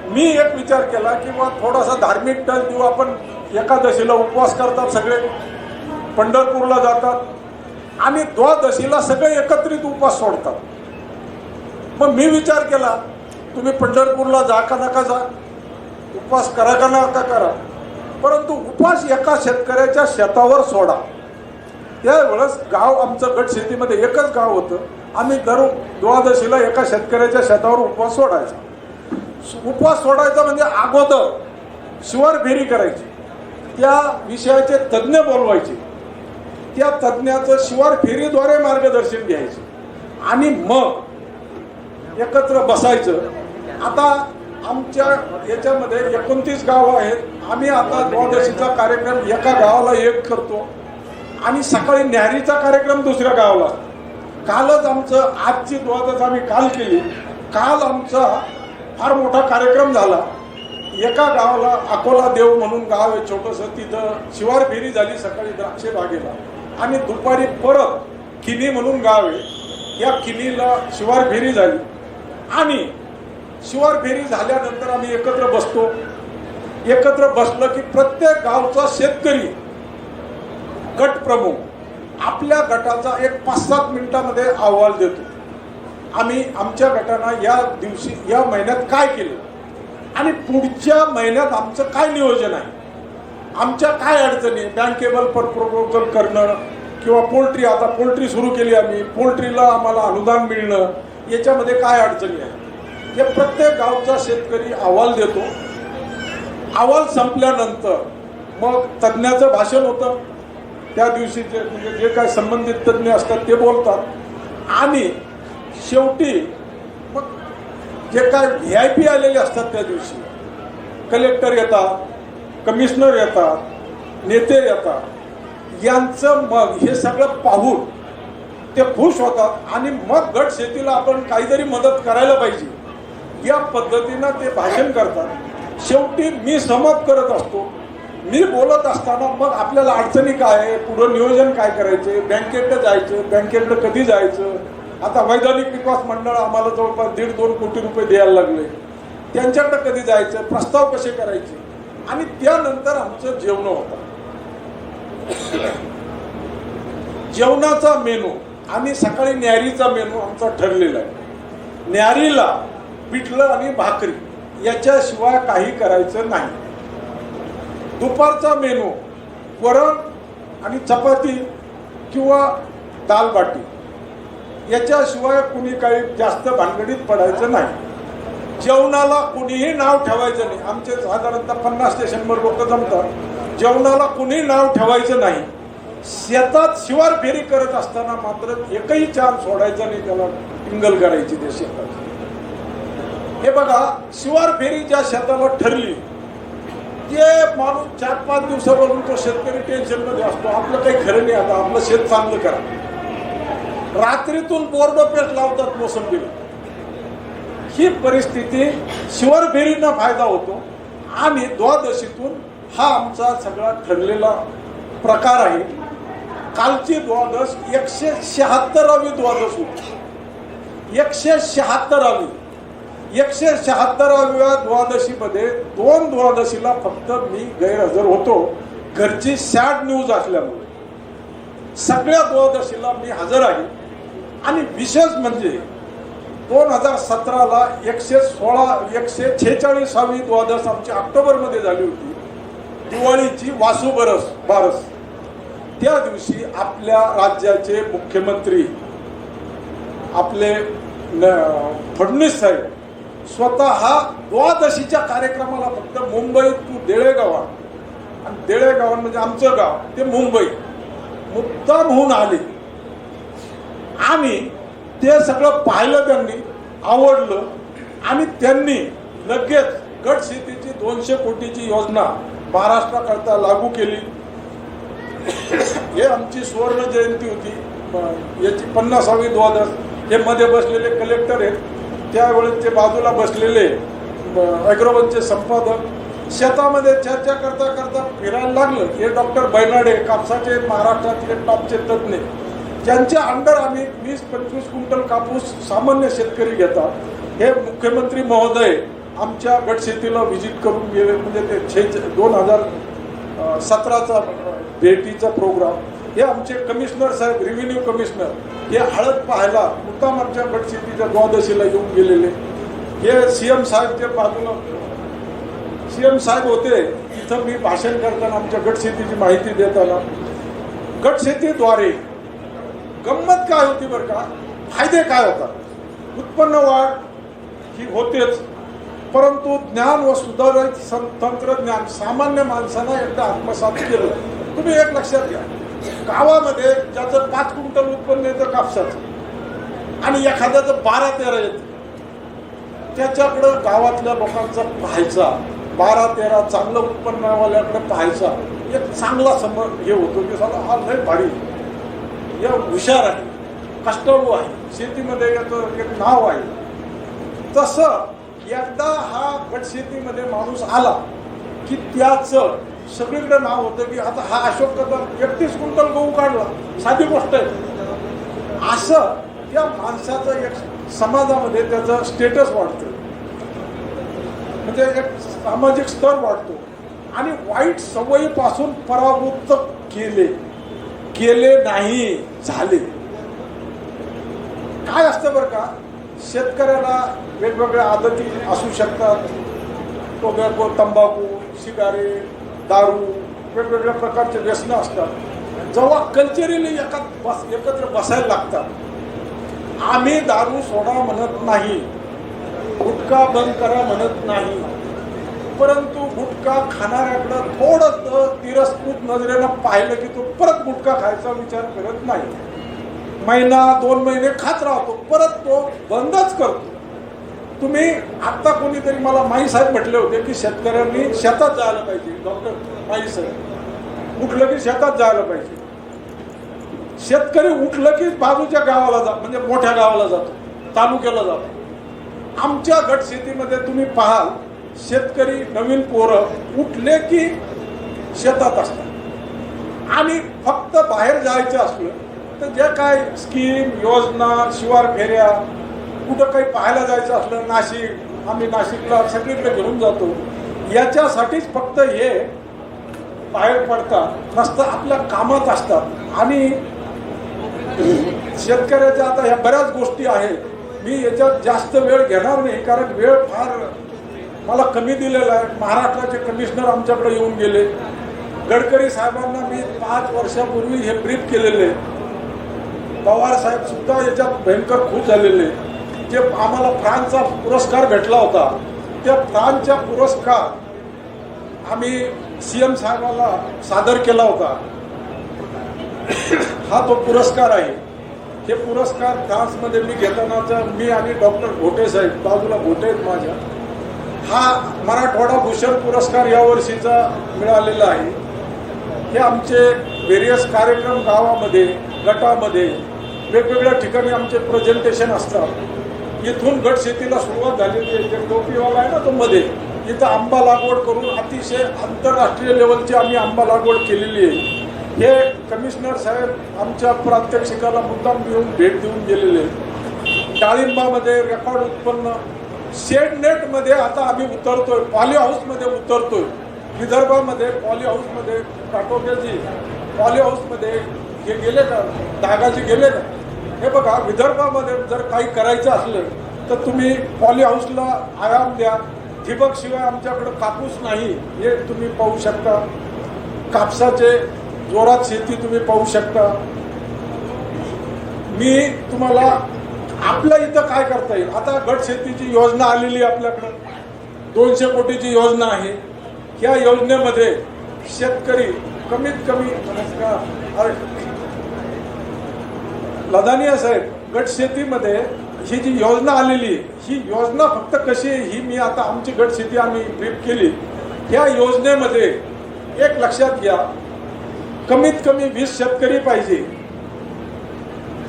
मी एक विचार केला की बा थोडासा धार्मिक टच देऊ आपण. एकादशीला उपवास करतात सगळे, पंढरपूरला जातात आणि द्वादशीला सगळे एकत्रित उपवास सोडतात. मग मी विचार केला, तुम्ही पंढरपूरला जा का नका जा, उपवास करा का नका करा, परंतु उपवास एका शेतकऱ्याच्या शेतावर सोडा. त्यावेळेस गाव आमचं गट शेतीमध्ये एकच गाव होतं. आम्ही दर द्वादशीला एका शेतकऱ्याच्या शेतावर उपवास सोडायचा. उपवास सोडायचा म्हणजे अगोदर शिवार फेरी करायची, त्या विषयाचे तज्ज्ञ बोलवायचे, त्या तज्ज्ञाचं शिवार फेरीद्वारे मार्गदर्शन घ्यायचे आणि मग एकत्र बसायचं. आता आमच्या याच्यामध्ये 29 गावं आहेत. आम्ही आता द्वादशीचा कार्यक्रम एका गावाला एक करतो आणि सकाळी न्याहारीचा कार्यक्रम दुसऱ्या गावाला. कालच आमचं, आजची द्वादश आम्ही काल केली. काल आमचा फार मोठा कार्यक्रम झाला. एका गावाला अकोला देव म्हणून गाव आहे छोटंसं, तिथं शिवार फेरी झाली सकाळी द्राक्षे बागेला. आणि दुपारी परत किनी म्हणून गाव आहे, या किनीला शिवार फेरी झाली. आणि शिवार फेरी झाल्यानंतर आम्ही एकत्र बसतो. एकत्र बसलं की प्रत्येक गावचा शेतकरी गट प्रमुख आपल्या गटाचा एक 5-7 मिनिटामध्ये अहवाल देतो. आम्ही आमच्या गटानं या दिवशी, या महिन्यात काय केलं आणि पुढच्या महिन्यात आमचं काय नियोजन आहे, आमच्या काय अडचणी, बँकेबल प्रपोजल करणं किंवा पोल्ट्री, आता पोल्ट्री सुरू केली आम्ही, पोल्ट्रीला आम्हाला अनुदान मिळणं, याच्यामध्ये काय अडचणी आहे, हे प्रत्येक गावचा शेतकरी अहवाल देतो. अहवाल संपल्यानंतर मग तज्ज्ञाचं भाषण होतं. त्या दिवशीचे म्हणजे जे काय संबंधित तज्ज्ञ असतात ते बोलतात आणि शेवटी जे काय VIP आलेले असतात त्या दिवशी, कलेक्टर येतात, कमिशनर येतात, नेते येतात, यांचं मग हे सगळं पाहून ते खुश होतात आणि मग गट शेतीला आपण काहीतरी मदत करायला पाहिजे या पद्धतीनं ते भाषण करतात. शेवटी मी सहमत करत असतो. मी बोलत असताना मग आपल्याला अडचणी काय आहे, पुढं नियोजन काय करायचे, बँकेकडे जायचं, बँकेकडे कधी जायचं. आता वैधानिक विकास मंडळ आम्हाला जवळपास 1.5-2 कोटी रुपये द्यायला लागले, त्यांच्याकडे कधी जायचं, प्रस्ताव कसे करायचे. आणि त्यानंतर आमचं जेवण होतं. जेवणाचा मेनू आम्ही सकाळी न्याहारीचा मेनू आमचा ठरलेला आहे. न्याहारीला पिठलं आणि भाकरी याच्याशिवाय काही करायचं नाही. दुपारचा मेनू वरण आणि चपाती किंवा दाल बाटी याच्याशिवाय कुणी काही जास्त भानगडीत पडायचं नाही. जेवणाला कुणीही नाव ठेवायचं नाही. आमचे साधारणतः 50 ते 100 लोक जमतात. जेवणाला कुणी नाव ठेवायचं नाही. शेतात शिवार फेरी करत असताना मात्र एकही चार सोडायचा नाही, त्याला टिंगल करायची त्या शेतात. हे बघा, शिवार फेरी ज्या शेताला ठरली ते माणूस 4-5 दिवसावरून तो शेतकरी टेन्शन मध्ये असतो. आपलं काही खरं नाही, आता आपलं शेत चांगलं करा. रात्रीतून बोर्ड पेस्ट लावतात मोसंबीला. ही परिस्थिती शिवार फेरींना फायदा होतो आणि द्वादशीतून हा आमचा सगळा ठरलेला प्रकार आहे. कालची द्वादश 176वी द्वादश होती. 176वी 176व्या द्वादशीमध्ये 2 द्वादशीला फक्त मी गैरहजर होतो, घरची सॅड न्यूज असल्यामुळे. सगळ्या द्वादशीला मी हजर आहे. आणि विशेष म्हणजे 2017ला 146वी द्वादश आमची ऑक्टोबरमध्ये झाली होती, दिवाळीची वासू बारस. त्या दिवशी आपल्या राज्याचे मुख्यमंत्री आपले फडणवीस साहेब स्वतः द्वादशीच्या कार्यक्रमाला फक्त मुंबई टू देळेगाव, आणि देळेगाव म्हणजे आमचं गाव ते मुंबई, मुद्दाम होऊन आले. आणि ते सगळं पाहिलं, त्यांनी आवडलं आणि त्यांनी लगेच गट शेतीची 200 कोटीची योजना महाराष्ट्राकरता लागू केली. हे आमची सुवर्ण जयंती होती, याची 50वी द्वादश. हे मध्ये बसलेले कलेक्टर आहेत, त्यावेळेस ते बाजूला बसलेले अॅग्रोवनचे संपादक शेतामध्ये चर्चा करता करता फिरायला लागलं. हे डॉक्टर बैनाडे, कापसाचे महाराष्ट्रातले टॉपचे तज्ज्ञ, ज्यांच्या अंडर आम्ही 20-25 क्विंटल कापूस सामान्य शेतकरी घेतात. हे मुख्यमंत्री महोदय आमच्या गट शेतीला व्हिजिट करून गेले. म्हणजे ते 2017चा भेटीचा प्रोग्राम. हे आमचे कमिशनर साहेब, रेव्हेन्यू कमिशनर, हे हळद पाहायला मुद्दाम आमच्या गट शेतीच्या द्वादशीला येऊन गेलेले. हे CM साहेबच्या बाजूला CM साहेब होते. तिथं मी भाषण करताना आमच्या गट शेतीची माहिती देताना, गट शेतीद्वारे गंमत काय होती बरं का, फायदे काय होतात. उत्पन्न वाढ ही होतेच, परंतु ज्ञान व सुधारित तंत्रज्ञान सामान्य माणसाला एकदा आत्मसात केलं. तुम्ही एक लक्षात घ्या, गावामध्ये ज्याचं 5 क्विंटल उत्पन्न येतं कापसाचं आणि एखाद्याचं 12-13 येतं, त्याच्याकडं गावातल्या लोकांचा पाहायचा, 12-13 चांगलं उत्पन्नवाल्याकडे पाहायचा, एक चांगला हे होतो की साला हा लय भारी, या हुशार आहे, कष्टाळू आहे, शेतीमध्ये याचं एक नाव आहे. तसं एकदा हा गट शेतीमध्ये माणूस आला की त्याचं सगळीकडे नाव होतं की आता हा अशोक कदम 31 क्विंटल गहू काढला, साधी गोष्ट आहे. असं त्या माणसाचं एक समाजामध्ये त्याचं स्टेटस वाढतं, म्हणजे एक सामाजिक स्तर वाढतो. आणि वाईट सवयीपासून परावृत्त केले नाही झाले. काय असतं बरं का, शेतकऱ्याला वेगवेगळ्या आदती असू शकतात. टोबॅको, तंबाखू, सिगारेट, दारू, वेगवेगळ्या प्रकारचे व्यसनं असतात. जेव्हा कल्चरली एकत्र बसायला लागतात. आम्ही दारू सोडा म्हणत नाही, गुटखा बंद करा म्हणत नाही, परंतु गुटखा खाणाऱ्याकडं थोडं तिरस्कृत नजरेनं पाहिलं की तो परत गुटखा खायचा विचार करत नाही. 1-2 महिने खात राहतो, परत तो बंदच करतो. तुम्ही आता कोणीतरी मला माई साहेब म्हटले होते की शेतकऱ्यांनी शेतात जायला पाहिजे. डॉक्टर माई साहेब उठलं की शेतात जायला पाहिजे. शेतकरी उठलं की बाजूच्या गावाला म्हणजे मोठ्या गावाला जातो, तालुक्याला जातो. आमच्या गट शेतीमध्ये तुम्ही पाहाल शेतकरी नवीन पोरं उठले की शेतात असतात आणि फक्त बाहेर जायचं असलं तर जे काय स्कीम योजना शिवार फेऱ्या कुठं काही पाहायला जायचं असलं नाशिक आम्ही नाशिकला सगळीकडे घेऊन जातो याच्यासाठीच फक्त हे बाहेर पडतात नसतं आपल्या कामात असतात. आणि शेतकऱ्याच्या आता ह्या बऱ्याच गोष्टी आहेत. मी याच्यात जास्त वेळ घेणार नाही कारण वेळ फार मला कमी दिलेला आहे. महाराष्ट्राचे कमिशनर आमच्याकडे येऊन गेले. गडकरी साहेबांना मी 5 वर्षापूर्वी हे ब्रीफ केलेले. पवार साहेब सुद्धा याच्यात भयंकर खुश झालेले. जे आम्हाला फ्रान्सचा पुरस्कार भेटला होता त्या फ्रान्सचा पुरस्कार आम्ही सीएम साहेबांना सादर केला होता. हा तो पुरस्कार आहे. हे पुरस्कार फ्रान्समध्ये मी घेतानाचा मी आणि डॉक्टर घोटे साहेब बाजूला घोटे आहेत माझ्या. हा मराठवाडा भूषण पुरस्कार यावर्षीचा मिळालेला आहे. हे आमचे व्हेरियस कार्यक्रम गावामध्ये गटामध्ये वेगवेगळ्या ठिकाणी आमचे प्रेझेंटेशन असतात. इथून गट शेतीला सुरुवात झालेली आहे. जे टोपीवाला आहे ना तो मध्ये इथं आंबा लागवड करून अतिशय आंतरराष्ट्रीय लेवलची आम्ही आंबा लागवड केलेली आहे. हे कमिशनर साहेब आमच्या प्रात्यक्षिकाला मुद्दाम घेऊन भेट देऊन गेलेले. डाळिंबामध्ये रेकॉर्ड उत्पन्न शेडनेटमध्ये आता आम्ही उतरतोय. पॉली हाऊसमध्ये उतरतोय. विदर्भामध्ये पॉली हाऊसमध्ये काटोक्याची पॉली हाऊसमध्ये हे गेले का डागाचे गेले का हे बघा. विदर्भामध्ये जर काही करायचं असलं तर तुम्ही पॉली हाऊसला आयाम द्या. ठिबक शिवाय आमच्याकडे कापूस नाही हे तुम्ही पाहू शकता. कापसाचे जोरात शेती तुम्ही पाहू शकता. मी तुम्हाला आपल्या इथं काय करता येईल. आता गट शेतीची योजना आलेली आपल्याकडं 200 कोटीची योजना आहे. या योजनेमध्ये शेतकरी कमीत कमी लदानिया साहेब गट शेतीमध्ये ही जी योजना आलेली आहे ही योजना फक्त कशी आहे ही मी आता आमची गट शेती आम्ही ब्रीफ केली. या योजनेमध्ये एक लक्षात घ्या कमीत कमी 20 शेतकरी पाहिजे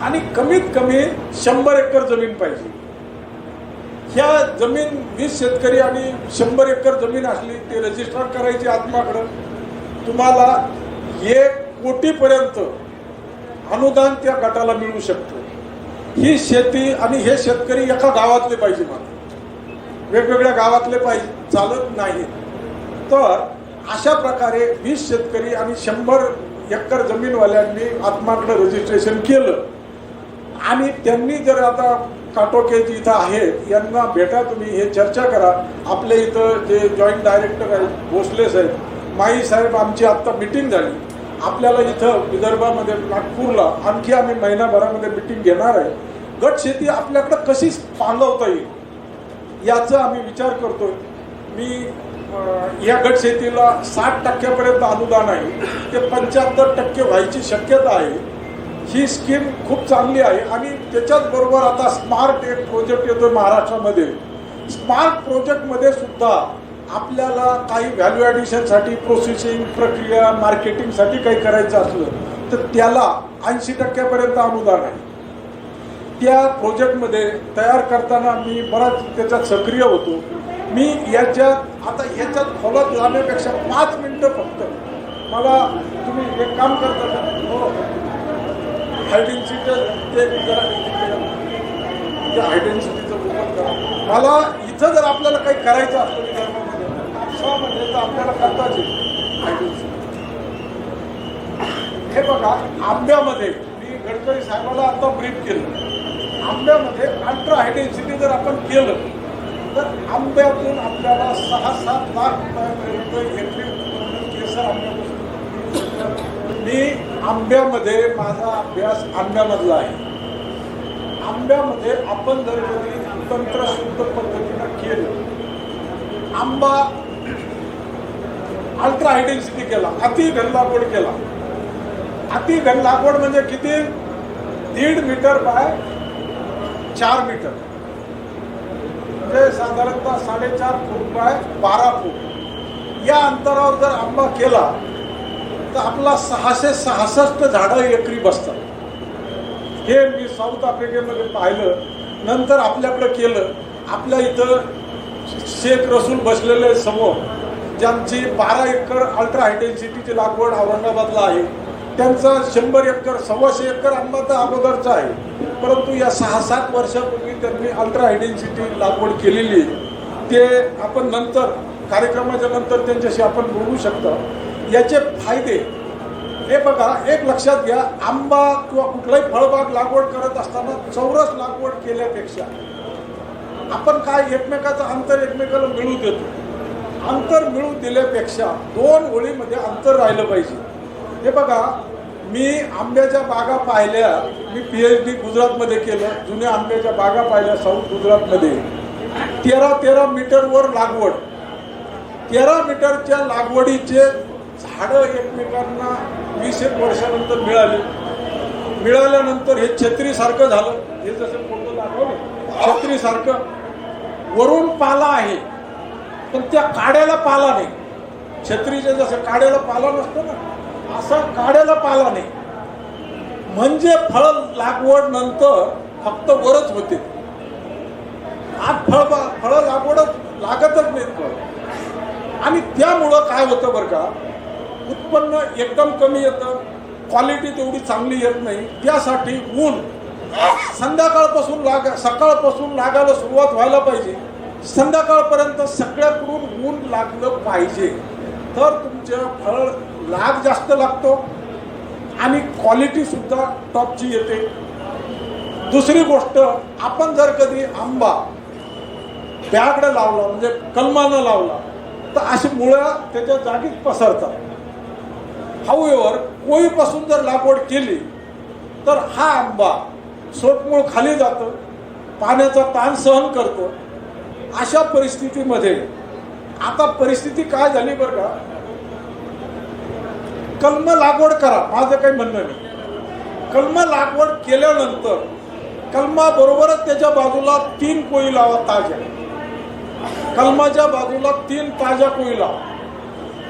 आणि कमीत कमी 100 एकर जमीन पाहिजे. ह्या जमीन 20 शेतकरी आणि 100 एकर जमीन असली ते रजिस्टर करायची आत्माकडं. तुम्हाला 1 कोटीपर्यंत अनुदान त्या गटाला मिळू शकतं. ही शेती आणि हे शेतकरी एका गावातले पाहिजे मला वेगवेगळ्या गावातले पाहिजे चालत नाही. तर अशा प्रकारे 20 शेतकरी आणि 100 एकर जमीनवाल्यांनी आत्माकडे रजिस्ट्रेशन केलं आणि त्यांनी जर आता काटोकेची इथं आहेत यांना भेटा तुम्ही हे चर्चा करा. आपल्या इथं जे जॉईंट डायरेक्टर आहेत भोसले साहेब माई साहेब आमची आत्ता मिटिंग झाली. आपल्याला इथं विदर्भामध्ये नागपूरला आणखी आम्ही महिनाभरामध्ये मिटिंग घेणार आहे. गट शेती आपल्याकडं कशी पांगवता येईल याचा आम्ही विचार करतोय. मी या गट शेतीला 60% अनुदान आहे ते 75% व्हायची शक्यता आहे. ही स्कीम खूप चांगली आहे आणि त्याच्याच बरोबर आता स्मार्ट एक प्रोजेक्ट येतोय महाराष्ट्रामध्ये. स्मार्ट प्रोजेक्टमध्ये सुद्धा आपल्याला काही व्हॅल्यू ॲडिशनसाठी प्रोसेसिंग प्रक्रिया मार्केटिंगसाठी काही करायचं असलं तर त्याला 80% अनुदान आहे. त्या प्रोजेक्टमध्ये तयार करताना मी बराच त्याच्यात सक्रिय होतो. मी याच्यात आता ह्याच्यात खोलात जाण्यापेक्षा 5 मिनिटं फक्त मला तुम्ही एक काम करता का हायडेन्सिटीचं ते हायडेन्सिटीचं ओपन करा. मला इथं जर आपल्याला काही करायचं असलं विदर्भामध्ये कापसामध्ये तर आपल्याला करताच येईल हायडेन्सिटी. हे बघा आंब्यामध्ये मी गडकरी साहेबाला आता ब्रीफ केलं. आंब्यामध्ये अल्ट्रा हायडेन्सिटी जर आपण केलं तर आंब्यातून आपल्याला 6-7 लाख रुपयापर्यंत केसर आंब्यापासून. मी आंब्यामध्ये माझा अभ्यास आंब्यामधला आहे. आंब्यामध्ये आपण जर कधी तंत्रशुद्ध पद्धतीनं केलं आंबा अल्ट्रा हायडेन्सिटी केला अति घन लागवड केला. अति घन लागवड म्हणजे किती 1.5 मीटर बाय 4 मीटर म्हणजे साधारणतः 4.5 फूट बाय 12 फूट या अंतरावर जर आंबा केला तर आपला 666 झाडं एकरी बसतात. हे मी साऊथ आफ्रिकेमध्ये पाहिलं. नंतर आपल्याकडे केलं. आपल्या इथं शेख रसूल बसलेले समोर, ज्यांची 12 एकर अल्ट्रा हायडेन्सिटीची लागवड औरंगाबादला आहे, त्यांचा 100 एकर 125 एकर आंबा तर अगोदरचा आहे, परंतु या 6-7 वर्षापूर्वी त्यांनी अल्ट्रा हायडेन्सिटी लागवड केलेली आहे. ते आपण नंतर कार्यक्रमाच्या नंतर त्यांच्याशी आपण बोलू शकतो. याचे फायदे हे बघा, एक लक्षात घ्या, आंबा किंवा कुठलाही फळबाग लागवड करत असताना चौरस लागवड केल्यापेक्षा आपण काय एकमेकाचं अंतर एकमेकाला मिळू देतो. अंतर मिळू दिल्यापेक्षा 2 ओळीमध्ये अंतर राहिलं पाहिजे. हे बघा, मी आंब्याच्या बागा पाहिल्या. मी PhD गुजरातमध्ये केलं. जुन्या आंब्याच्या बागा पाहिल्या साऊथ गुजरातमध्ये. 13 मीटरवर लागवड. 13 मीटरच्या लागवडीचे झाडं एकमेकांना 20 वर्षानंतर मिळाले. मिळाल्यानंतर हे छत्रीसारखं झालं. हे जसं फोटो दाखवले छत्रीसारखं. वरून पाला आहे पण त्या काड्याला पाला नाही. छत्रीच्या जसं काड्याला पाला नसतो ना, असा काड्याला पाला नाही. म्हणजे फळ लागवड नंतर फक्त वरच होते. आज फळ लागवडच लागतच नाहीत फळ. आणि त्यामुळं काय होतं बरं का, उत्पन्न एकदम कमी येतं, क्वालिटी तेवढी चांगली येत नाही. त्यासाठी ऊन संध्याकाळपासून सकाळपासून लागायला सुरुवात व्हायला पाहिजे. संध्याकाळपर्यंत सगळ्याकडून ऊन लागलं पाहिजे, तर तुमचं फळ लाग जास्त लागतो आणि क्वालिटी सुद्धा टॉपची येते. दुसरी गोष्ट, आपण जर कधी आंबा बॅगडं लावला म्हणजे कलमानं लावला तर अशी मुळं त्याच्या जागीच पसरतात. हाऊएव्हर कोळीपासून जर लागवड केली तर हा आंबा सोटमूळ खाली जातं, पाण्याचा ताण सहन करतो. अशा परिस्थितीमध्ये आता परिस्थिती काय झाली बरं का, कलम लागवड करा, माझं काही म्हणणं नाही. कलम लागवड केल्यानंतर कलमाबरोबरच त्याच्या बाजूला 3 कोळी लावा ताज्या. कलमाच्या बाजूला 3 ताज्या कोळी लावा.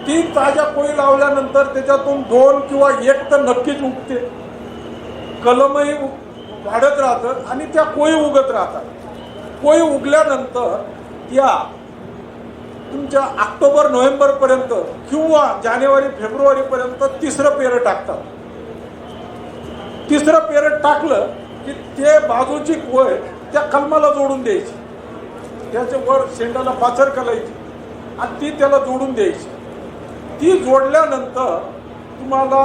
3 ताज्या कोळी लावल्यानंतर त्याच्यातून 2 किंवा 1 तर नक्कीच उगते. कलमही वाढत राहतं आणि त्या कोळी उगत राहतात. कोळी उगल्यानंतर त्या तुमच्या ऑक्टोबर-नोव्हेंबर पर्यंत किंवा जानेवारी-फेब्रुवारी पर्यंत 3रं पेरं टाकतात. 3रं पेरं टाकलं की ते बाजूची कोय त्या कलमाला जोडून द्यायची. त्याच्या वर शेंडाला पाचर करायची आणि ती त्याला जोडून द्यायची. ती जोडल्यानंतर तुम्हाला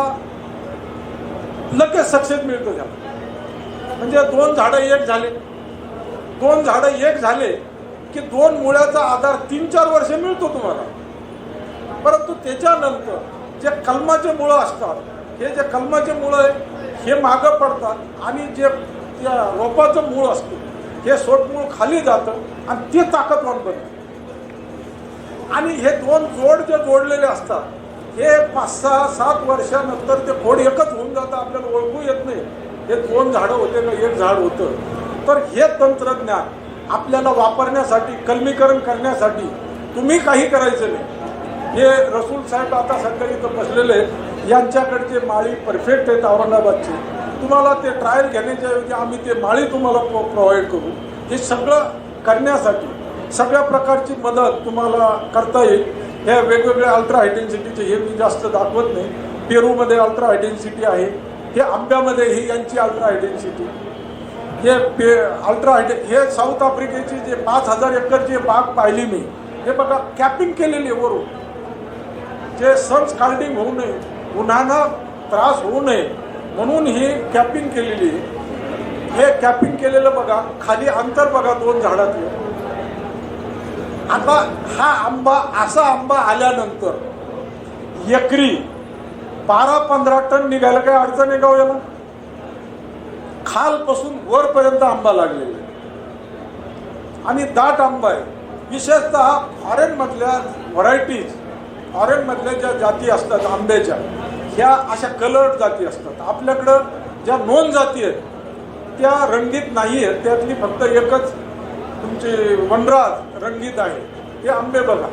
लगेच सक्सेस मिळतो त्याला. म्हणजे 2 झाडं एक झाले. 2 झाडं एक झाले की 2 मुळ्याचा आधार 3-4 वर्ष मिळतो तुम्हाला. परंतु त्याच्यानंतर जे कलमाचे मुळं असतात, हे जे कलमाचे मुळं आहे हे मागं पडतात आणि जे त्या रोपाचं मूळ असतं हे सोटमूळ खाली जातं आणि ते ताकदवान बनतं. आणि हे 2 जोड जे जोडलेले असतात हे 5-6-7 वर्षानंतर ते खोड एकच होऊन जातं. आपल्याला ओळखू येत नाही हे 2 झाडं होते का 1 झाड होतं. तर हे तंत्रज्ञान आपल्याला वापरण्यासाठी, कलमीकरण करण्यासाठी तुम्ही काही करायचं नाही. हे रसूल साहेब आता सध्या इथं बसलेले यांच्याकडचे माळी परफेक्ट आहेत औरंगाबादचे. तुम्हाला ते ट्रायल घेण्याच्या ऐवजी आम्ही ते माळी तुम्हाला प्रोव्हाइड करू. हे सगळं करण्यासाठी सगळ्या प्रकारची मदत तुम्हाला करता येईल. हे वेगवेगळे अल्ट्रा हायडेन्सिटीचे हे मी जास्त दाखवत नाही. पेरूमध्ये अल्ट्रा हायडेन्सिटी आहे, हे आंब्यामध्ये ही यांची अल्ट्रा हायडेन्सिटी, हे अल्ट्रा हायडे हे साऊथ आफ्रिकेची जे 5000 एकरची बाग पाहिली मी. हे बघा कॅपिंग केलेली वरून, जे सन स्काल्डिंग होऊ नये, उन्हानं त्रास होऊ नये म्हणून ही कॅपिंग केलेली. हे कॅपिंग केलेलं बघा, खाली अंतर बघा 2 झाडातलं. आता हा आंबा असा आंबा आल्यानंतर एकरी 12-15 टन निघायला काही अडचण आहे का हो याला? खालपासून वरपर्यंत आंबा लागलेला आहे आणि दाट आंबा आहे. विशेषतः फॉरेनमधल्या व्हरायटीज, फॉरेनमधल्या ज्या जाती असतात आंब्याच्या, ह्या अशा कलर्ड जाती असतात. आपल्याकडं ज्या नोन जाती आहेत त्या रंगीत नाही आहेत. त्यातली फक्त एकच तुमचे वनराज रंगीत आहे, हे आंबे बघा.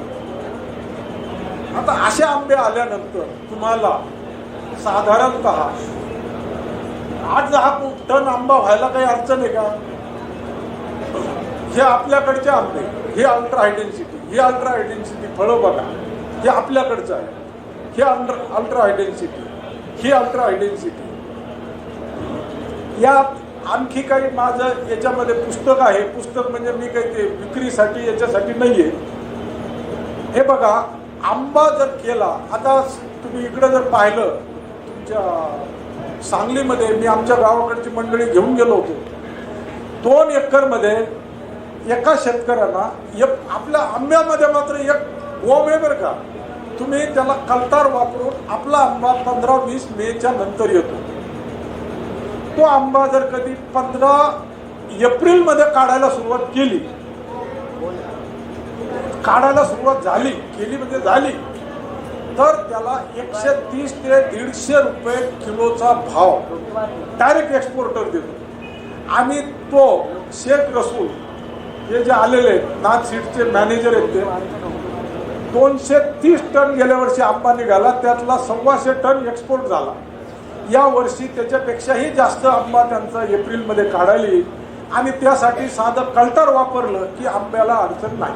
आता असे आंबे आल्यानंतर तुम्हाला साधारणतः 8-10 टन आंबा व्हायला काही अडचण आहे का? हे आपल्याकडचे आंबे, हे अल्ट्रा हाय डेन्सिटी, ही अल्ट्रा हाय डेन्सिटी फळं बघा, हे आपल्याकडचं आहे. हे अल्ट्रा हाय डेन्सिटी, ही अल्ट्रा हाय डेन्सिटी. यात आणखी काही माझं याच्यामध्ये पुस्तक आहे. पुस्तक म्हणजे मी काही ते विक्रीसाठी याच्यासाठी नाही आहे. हे बघा, आंबा जर केला, आता तुम्ही इकडे जर पाहिलं, तुमच्या सांगलीमध्ये मी आमच्या गावाकडची मंडळी घेऊन गेलो होतो. 2 एकरमध्ये एका शेतकऱ्यांना आपल्या आंब्यामध्ये मात्र एक ओम आहे बरं का, तुम्ही त्याला कल्तार वापरून आपला आंबा 15-20 मेच्या नंतर येतो. तो आंबा जर कधी 15 एप्रिलमध्ये काढायला सुरुवात केली, काढायला सुरुवात झाली, केली म्हणजे झाली, तर त्याला 130 ते 150 रुपये किलोचा भाव डायरेक्ट एक्सपोर्टर देतो. आणि तो शेख रसूल हे जे आलेले आहेत, नाथ सीडचे मॅनेजर आहेत, ते 230 टन गेल्या वर्षी आंबा निघाला, त्यातला 125 टन एक्सपोर्ट झाला. या वर्षी त्याच्यापेक्षाही जास्त आंबा त्यांचा एप्रिलमध्ये काढायला, आणि त्यासाठी साधं कल्टर वापरलं की आंब्याला अडचण नाही.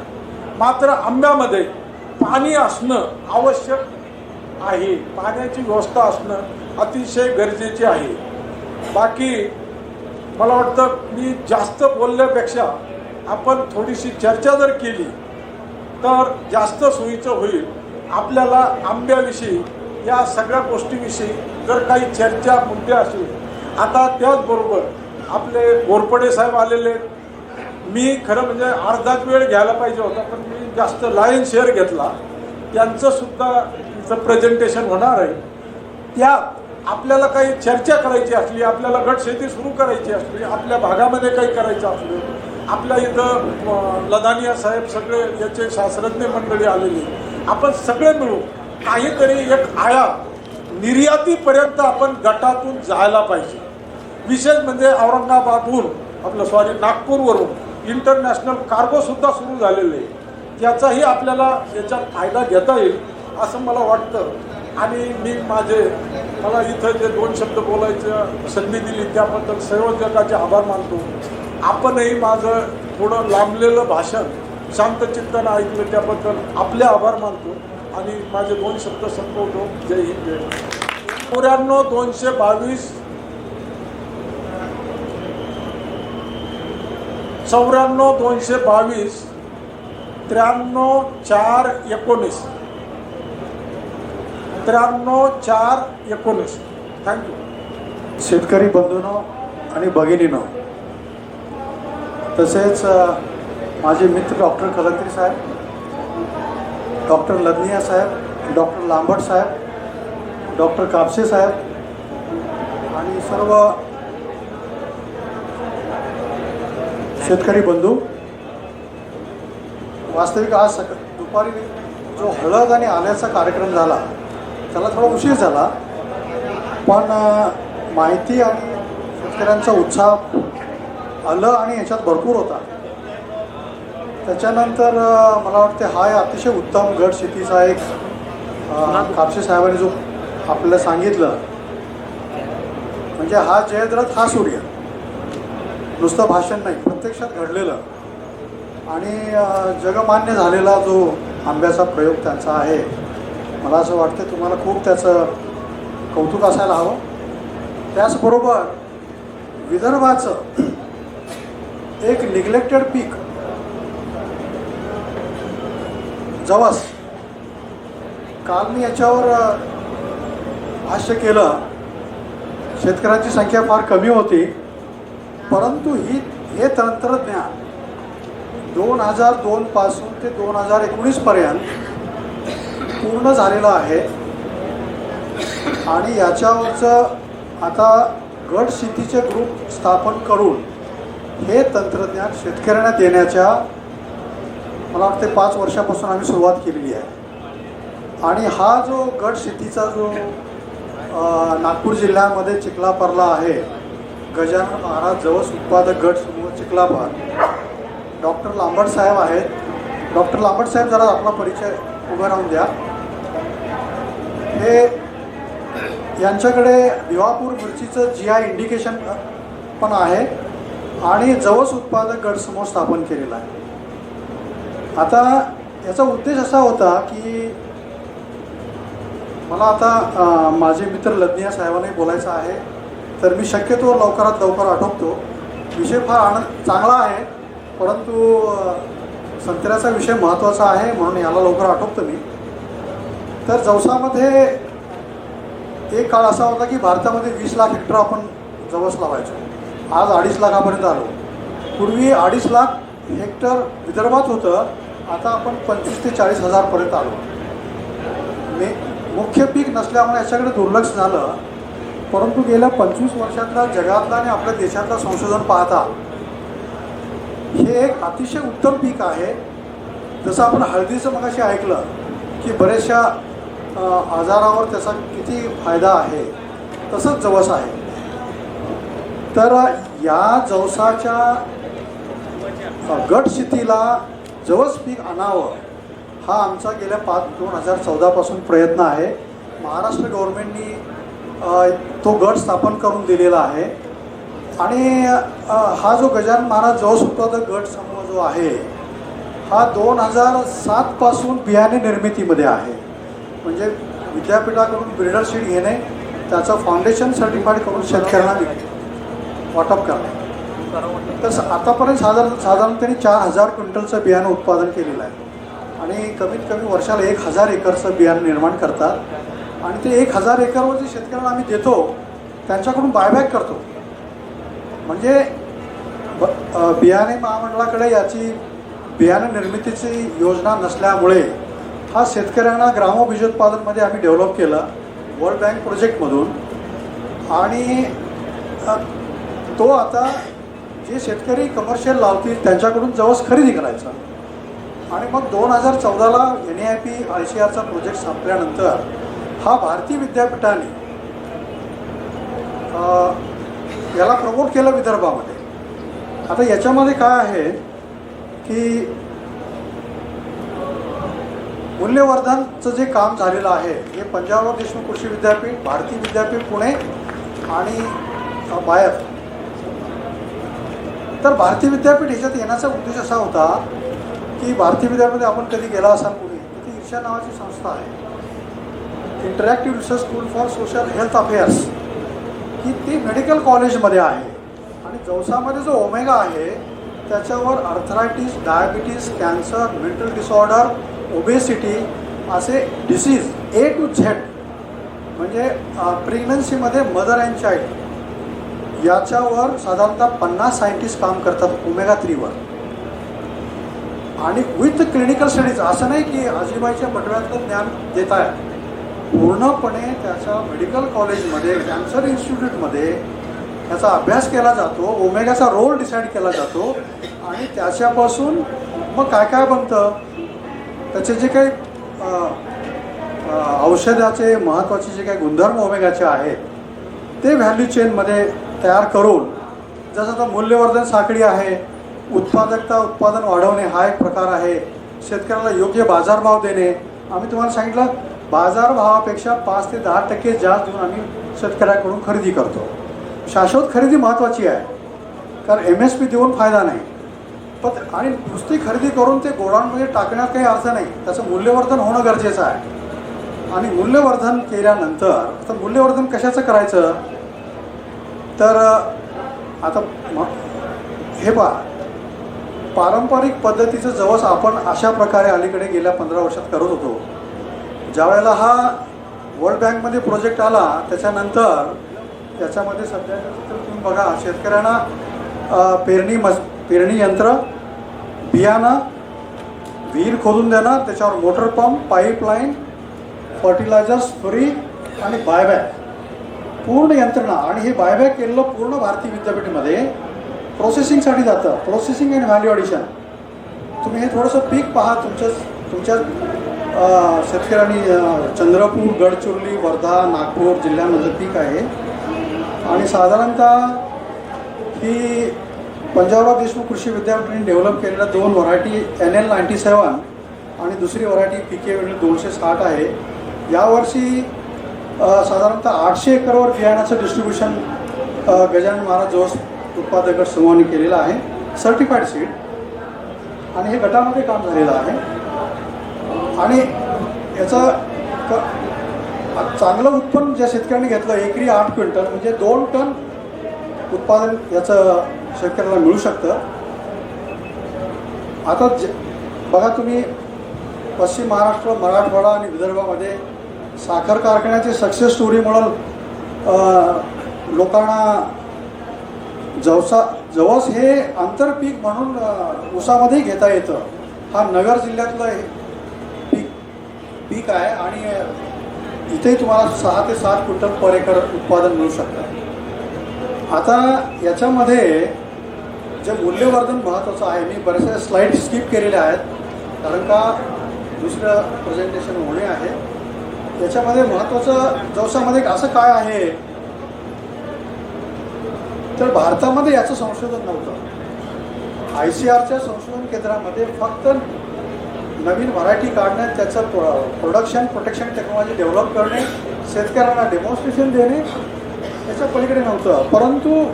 मात्र आंब्यामध्ये पाणी असणं आवश्यक आहे, पाण्याची व्यवस्था असणं अतिशय गरजेचे आहे. बाकी मला वाटतं मी जास्त बोलण्यापेक्षा आपण थोडीशी चर्चा जर केली तर जास्त सोयीचं होईल. आपल्याला आंब्याविषयी या सगळ्या गोष्टीविषयी जर काही चर्चा मुद्दे असेल, आता त्याचबरोबर आपले घोरपडे साहेब आलेले, मी खरं म्हणजे अर्धाच वेळ घ्यायला पाहिजे होता, पण मी जास्त लायन शेअर घेतला. त्यांचं सुद्धा प्रेझेंटेशन होणार आहे. त्यात आपल्याला काही चर्चा करायची असली, आपल्याला गट शेती सुरू करायची असली, आपल्या भागामध्ये काही करायचं असलं, आपल्या इथं लदानिया साहेब सगळे याचे शास्त्रज्ञ मंडळी आलेली, आपण सगळे मिळून काहीतरी एक आया निर्यातीपर्यंत आपण गटातून जायला पाहिजे. विशेष म्हणजे औरंगाबादहून नागपूरवरून इंटरनॅशनल कार्गो सुद्धा सुरू झालेले आहे. त्याचाही आपल्याला याच्यात फायदा घेता येईल असं मला वाटतं. आणि मी मला इथं जे 2 शब्द बोलायचं संधी दिली त्याबद्दल सर्व जगाचे आभार मानतो. आपणही माझं थोडं लांबलेलं भाषण शांतचित्तानं ऐकलं त्याबद्दल आपले आभार मानतो आणि माझे 2 शब्द संपवतो. जय हिंद, जय महाराष्ट्र. 94-222 94-222 93-4-19 93-4-19. थँक्यू. शेतकरी बंधूंनो आणि भगिनींनो, तसेच माझे मित्र डॉक्टर कलंत्री साहेब, डॉक्टर लदनिया साहेब, डॉक्टर लांबट साहेब, डॉक्टर कापसे साहेब आणि सर्व शेतकरी बंधू, वास्तविक आज दुपारी जो हळद आणि आल्याचा कार्यक्रम झाला त्याला थोडा उशीर झाला, पण माहिती आणि शेतकऱ्यांचा उत्साह आलं आणि याच्यात भरपूर होता. त्याच्यानंतर मला वाटते हा अतिशय उत्तम गट शेतीचा एक कापसे साहेबांनी जो आपल्याला सांगितलं, म्हणजे हा जयद्रथ हा सूर्य, नुसतं भाषण नाही, प्रत्यक्षात घडलेलं आणि जगमान्य झालेला जो आंब्याचा प्रयोग त्यांचा आहे. मला असं वाटतं तुम्हाला खूप त्याचं कौतुक असायला हवं. त्याचबरोबर विदर्भाचं एक निग्लेक्टेड पीक जवस, काल मी याच्यावर भाष्य केलं. शेतकऱ्यांची संख्या फार कमी होती, परंतु हे तंत्रज्ञान 2002 पासून ते 2019 पर्यंत पूर्ण झालेलं आहे आणि याच्यावरचं आता गट शेतीचे ग्रुप स्थापन करून हे तंत्रज्ञान शेतकऱ्यांना देण्याच्या मला वाटते 5 वर्षापासून आम्ही सुरुवात केलेली आहे. आणि हा जो गट शेतीचा जो नागपूर जिल्ह्यामध्ये चिखलापूरला आहे, गजानन महाराज जवस उत्पादक गट समूह चिखलापूर, डॉक्टर लांबट साहेब आहेत. डॉक्टर लांबट साहेब, जरा आपला परिचय उभा राहून द्या. हे यांच्याकडे भिवापूर मिरचीचं GI इंडिकेशन पण आहे आणि जवस उत्पादक गट समूह स्थापन केलेला आहे. आता याचा उद्देश असा होता की मला आता माझे मित्र लदनिया साहेबांनाही बोलायचं आहे, तर मी शक्यतो लवकरात लवकर आटोपतो. विषय फार चांगला आहे, परंतु संत्र्याचा विषय महत्त्वाचा आहे म्हणून याला लवकर आटोपतो मी. तर जवसामध्ये एक काळ असा होता की भारतामध्ये 20 लाख हेक्टर आपण जवस लावायचो. आज 2.5 लाखापर्यंत आलो. पूर्वी 2.5 लाख हेक्टर विदर्भात होतं, आता आपण 25 ते 40 हजारपर्यंत आलो. मुख्य पीक नसल्यामुळे याच्याकडे दुर्लक्ष झालं, परंतु गेल्या 25 वर्षातला जगातला आणि आपल्या देशातलं संशोधन पाहता हे एक अतिशय उत्तम पीक आहे. जसं आपण हळदीचं मगाशी ऐकलं की बऱ्याचशा आजारावर त्याचा किती फायदा आहे, तसंच जवस आहे. तर या जवसाच्या गट शेतीला जवस पीक आणावं हा आमचा गेल्या 2014 पासून प्रयत्न आहे. महाराष्ट्र गव्हर्नमेंटनी तो गट स्थापन करून दिलेला आहे आणि हा जो गजानन महाराज जवस उत्पादक गट समूह जो आहे हा 2007 पासून बियाणे निर्मितीमध्ये आहे. म्हणजे विद्यापीठाकडून ब्रीडर सीड घेणे, त्याचं फाउंडेशन सर्टिफाईड करून शेतकऱ्यांना वाटप करणे. तर आतापर्यंत साधारणपणे 4000 क्विंटलचं बियाणं उत्पादन केलेलं आहे आणि कमीत कमी वर्षाला 1000 एकरचं बियाणं निर्माण करतात आणि ते 1000 एकरवर जे शेतकऱ्यांना आम्ही देतो त्यांच्याकडून बायबॅक करतो. म्हणजे बियाणे महामंडळाकडे याची बियाणं निर्मितीची योजना नसल्यामुळे हा शेतकऱ्यांना ग्रामोबीजोत्पादनमध्ये आम्ही डेव्हलप केलं वर्ल्ड बँक प्रोजेक्टमधून आणि तो आता जे शेतकरी कमर्शियल लावतील त्यांच्याकडून जवस खरेदी करायचा. आणि मग 2014ला NIP ICRचा प्रोजेक्ट संपल्यानंतर हा भारतीय विद्यापीठाने याला प्रमोट केलं विदर्भामध्ये. आता याच्यामध्ये काय आहे की मूल्यवर्धनचं जे काम झालेलं आहे हे पंजाबराव देशमुख कृषी विद्यापीठ, भारतीय विद्यापीठ पुणे आणि बायर. तर भारतीय विद्यापीठ ह्याच्यात येण्याचा उद्देश असा होता की भारतीय विद्यापीठामध्ये आपण कधी गेला असाल पुणे, तिथे ईर्षा नावाची संस्था आहे, interactive research school for social health affairs, की ती मेडिकल कॉलेजमध्ये आहे. आणि जवसामध्ये जो ओमेगा आहे त्याच्यावर arthritis, diabetes, cancer, mental disorder, obesity असे डिसीज A to Z म्हणजे प्रेग्नन्सीमध्ये मदर अँड चाइल्ड याच्यावर साधारणतः 50 सायंटिस्ट काम करतात ओमेगा 3वर. आणि विथ क्लिनिकल स्टडीज, असं नाही की आजीबाईच्या बटव्यातलं ज्ञान देत आहे, पूर्णपणे त्याच्या मेडिकल कॉलेजमध्ये कॅन्सर इन्स्टिट्यूटमध्ये त्याचा अभ्यास केला जातो, ओमेगाचा रोल डिसाईड केला जातो आणि त्याच्यापासून मग काय काय बनतं, त्याचे जे काही औषधाचे महत्त्वाचे जे काही गुणधर्म ओमेगाचे आहेत ते व्हॅल्यू चेनमध्ये तयार करून, जसं आता मूल्यवर्धन साखळी आहे, उत्पादकता उत्पादन वाढवणे हा एक प्रकार आहे, शेतकऱ्याला योग्य बाजारभाव देणे. आम्ही तुम्हाला सांगितलं बाजारभावापेक्षा 5 ते 10% जास्त देऊन आम्ही शेतकऱ्याकडून खरेदी करतो. शाश्वत खरेदी महत्त्वाची आहे, कारण MSP देऊन फायदा नाही. पण आणि नुसती खरेदी करून ते गोडाऊनमध्ये टाकण्यात काही अर्थ नाही, त्याचं मूल्यवर्धन होणं गरजेचं आहे. आणि मूल्यवर्धन केल्यानंतर आता मूल्यवर्धन कशाचं करायचं, तर आता हे पहा, पारंपरिक पद्धतीचं जवस आपण अशा प्रकारे अलीकडे गेल्या 15 वर्षात करत होतो. ज्यावेळेला हा वर्ल्ड बँकमध्ये प्रोजेक्ट आला त्याच्यानंतर त्याच्यामध्ये सध्याचं चित्र तुम्ही बघा, शेतकऱ्यांना पेरणी यंत्र, बियाणं, विहीर खोदून देणार, त्याच्यावर motor pump, pipeline, fertilisers free आणि बायबॅक पूर्ण यंत्रणा. आणि हे बायबॅक केलेलं पूर्ण भारतीय विद्यापीठामध्ये प्रोसेसिंगसाठी जातं, प्रोसेसिंग अँड व्हॅल्यू ॲडिशन. तुम्ही हे थोडंसं पीक पहा तुमच्या शेतकऱ्यांनी चंद्रपूर, गडचिरोली, वर्धा, नागपूर जिल्ह्यांमधलं पीक आहे. आणि साधारणतः ही पंजाबराव देशमुख कृषी विद्यापीठाने डेव्हलप केलेल्या 2 व्हरायटी NL97 आणि दुसरी व्हरायटी PK 260 आहे. यावर्षी साधारणतः 800 एकरवर बियाणाचं डिस्ट्रीब्युशन गजानन महाराज जोस उत्पादक गट समूहाने केलेलं आहे, सर्टिफाईड सीड. आणि हे गटामध्ये काम झालेलं आहे. आणि याचं चांगलं उत्पन्न ज्या शेतकऱ्यांनी घेतलं, एकरी 8 क्विंटल म्हणजे 2 टन उत्पादन याचं शेतकऱ्याला मिळू शकतं. आता बघा तुम्ही, पश्चिम महाराष्ट्र, मराठवाडा आणि विदर्भामध्ये साखर कारखान्याची सक्सेस स्टोरीमुळं लोकांना जवस हे आंतरपीक म्हणून ऊसामध्येही घेता येतं. हा नगर जिल्ह्यातलं हे पीक आहे आणि इथेही तुम्हाला 6 ते 7 क्विंटल पर एकर उत्पादन मिळू शकतं. आता याच्यामध्ये जे मूल्यवर्धन महत्त्वाचं आहे, मी बरेचसे स्लाईड स्किप केलेले आहेत कारण का दुसरं प्रेझेंटेशन होणे आहे. याच्यामध्ये महत्त्वाचं जवसामध्ये असं काय आहे, तर भारतामध्ये याचं संशोधन नव्हतं. ICRच्या संशोधन केंद्रामध्ये फक्त नवीन व्हरायटी काढणे, त्याचं प्रोडक्शन प्रोटेक्शन टेक्नॉलॉजी डेव्हलप करणे, शेतकऱ्यांना डेमॉन्स्ट्रेशन देणे, याच्या पलीकडे नव्हतं. परंतु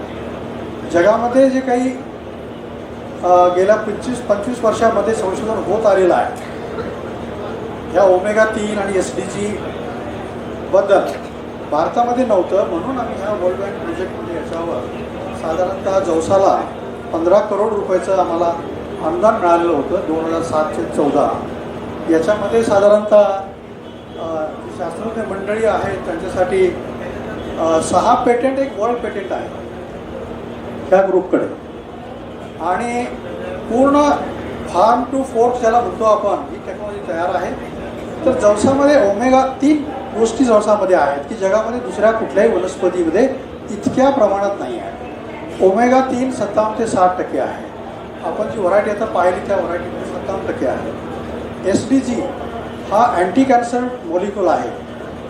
जगामध्ये जे काही गेल्या 25 वर्षामध्ये संशोधन होत आलेलं आहे, ह्या Omega-3 आणि SDG बद्दल भारतामध्ये नव्हतं. म्हणून आम्ही ह्या वर्ल्ड बँक प्रोजेक्टमध्ये याच्यावर साधारणतः जवसाला 15 करोड रुपयाचं आम्हाला अनुदान मिळालेलं होतं 2007 ते 14. याच्यामध्ये साधारणतः शास्त्रज्ञ मंडळी आहेत त्यांच्यासाठी 6 पेटंट, एक वर्ल्ड पेटंट आहे त्या ग्रुपकडे. आणि पूर्ण फार्म टू फोर्क ज्याला म्हणतो आपण, ही टेक्नॉलॉजी तयार आहे. तर जवसामध्ये Omega-3 गोष्टी जवसामध्ये आहेत की जगामध्ये दुसऱ्या कुठल्याही वनस्पतीमध्ये इतक्या प्रमाणात नाही आहे. Omega-3 57 ते 60% आहे. आपण जी व्हरायटी आता पाहिली त्या व्हरायटीमध्ये 57% आहे. SDG हा अँटी कॅन्सर मॉलिक्यूल आहे,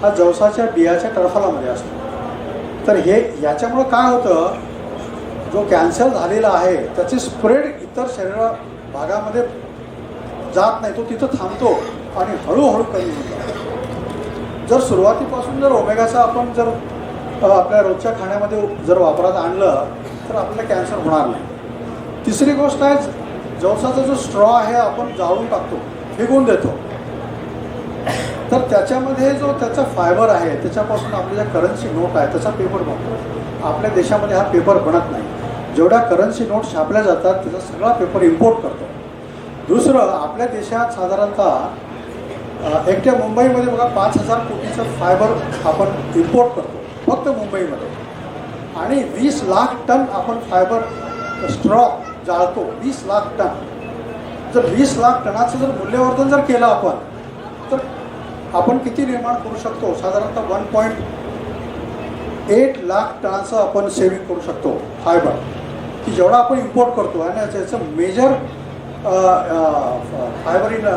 हा जवसाच्या बियाच्या टरफलामध्ये असतो. तर हे याच्यामुळं काय होतं, जो कॅन्सर झालेला आहे त्याचे स्प्रेड इतर शरीर भागामध्ये जात नाही, तो तिथं थांबतो आणि हळूहळू कमी होतो. जर सुरुवातीपासून जर ओमेगाचा आपण जर आपल्या रोजच्या खाण्यामध्ये जर वापरात आणलं तर आपल्याला कॅन्सर होणार नाही. तिसरी गोष्ट आहे, जवसाचा जो स्ट्रॉ आहे आपण जाळून टाकतो, फेकून देतो, तर त्याच्यामध्ये जो त्याचा फायबर आहे त्याच्यापासून आपल्या ज्या करन्सी नोट आहे त्याचा पेपर बनतो. आपल्या देशामध्ये हा पेपर बनत नाही. जेवढ्या करन्सी नोट छापल्या जातात त्याचा सगळा पेपर इम्पोर्ट करतो. दुसरं, आपल्या देशात साधारणतः एकट्या मुंबईमध्ये बघा 5,000 कोटीचं फायबर आपण इम्पोर्ट करतो फक्त मुंबईमध्ये. आणि 20 लाख टन आपण फायबर स्ट्रॉ जाळतो, 20 लाख टन. जर 20 लाख टनाचं जर मूल्यवर्धन जर केलं आपण, तर आपण किती निर्माण करू शकतो, साधारणतः 1.8 लाख टनाचं आपण सेविंग करू शकतो फायबर, की जेवढा आपण इम्पोर्ट करतो. आणि त्याचं मेजर फायबर इन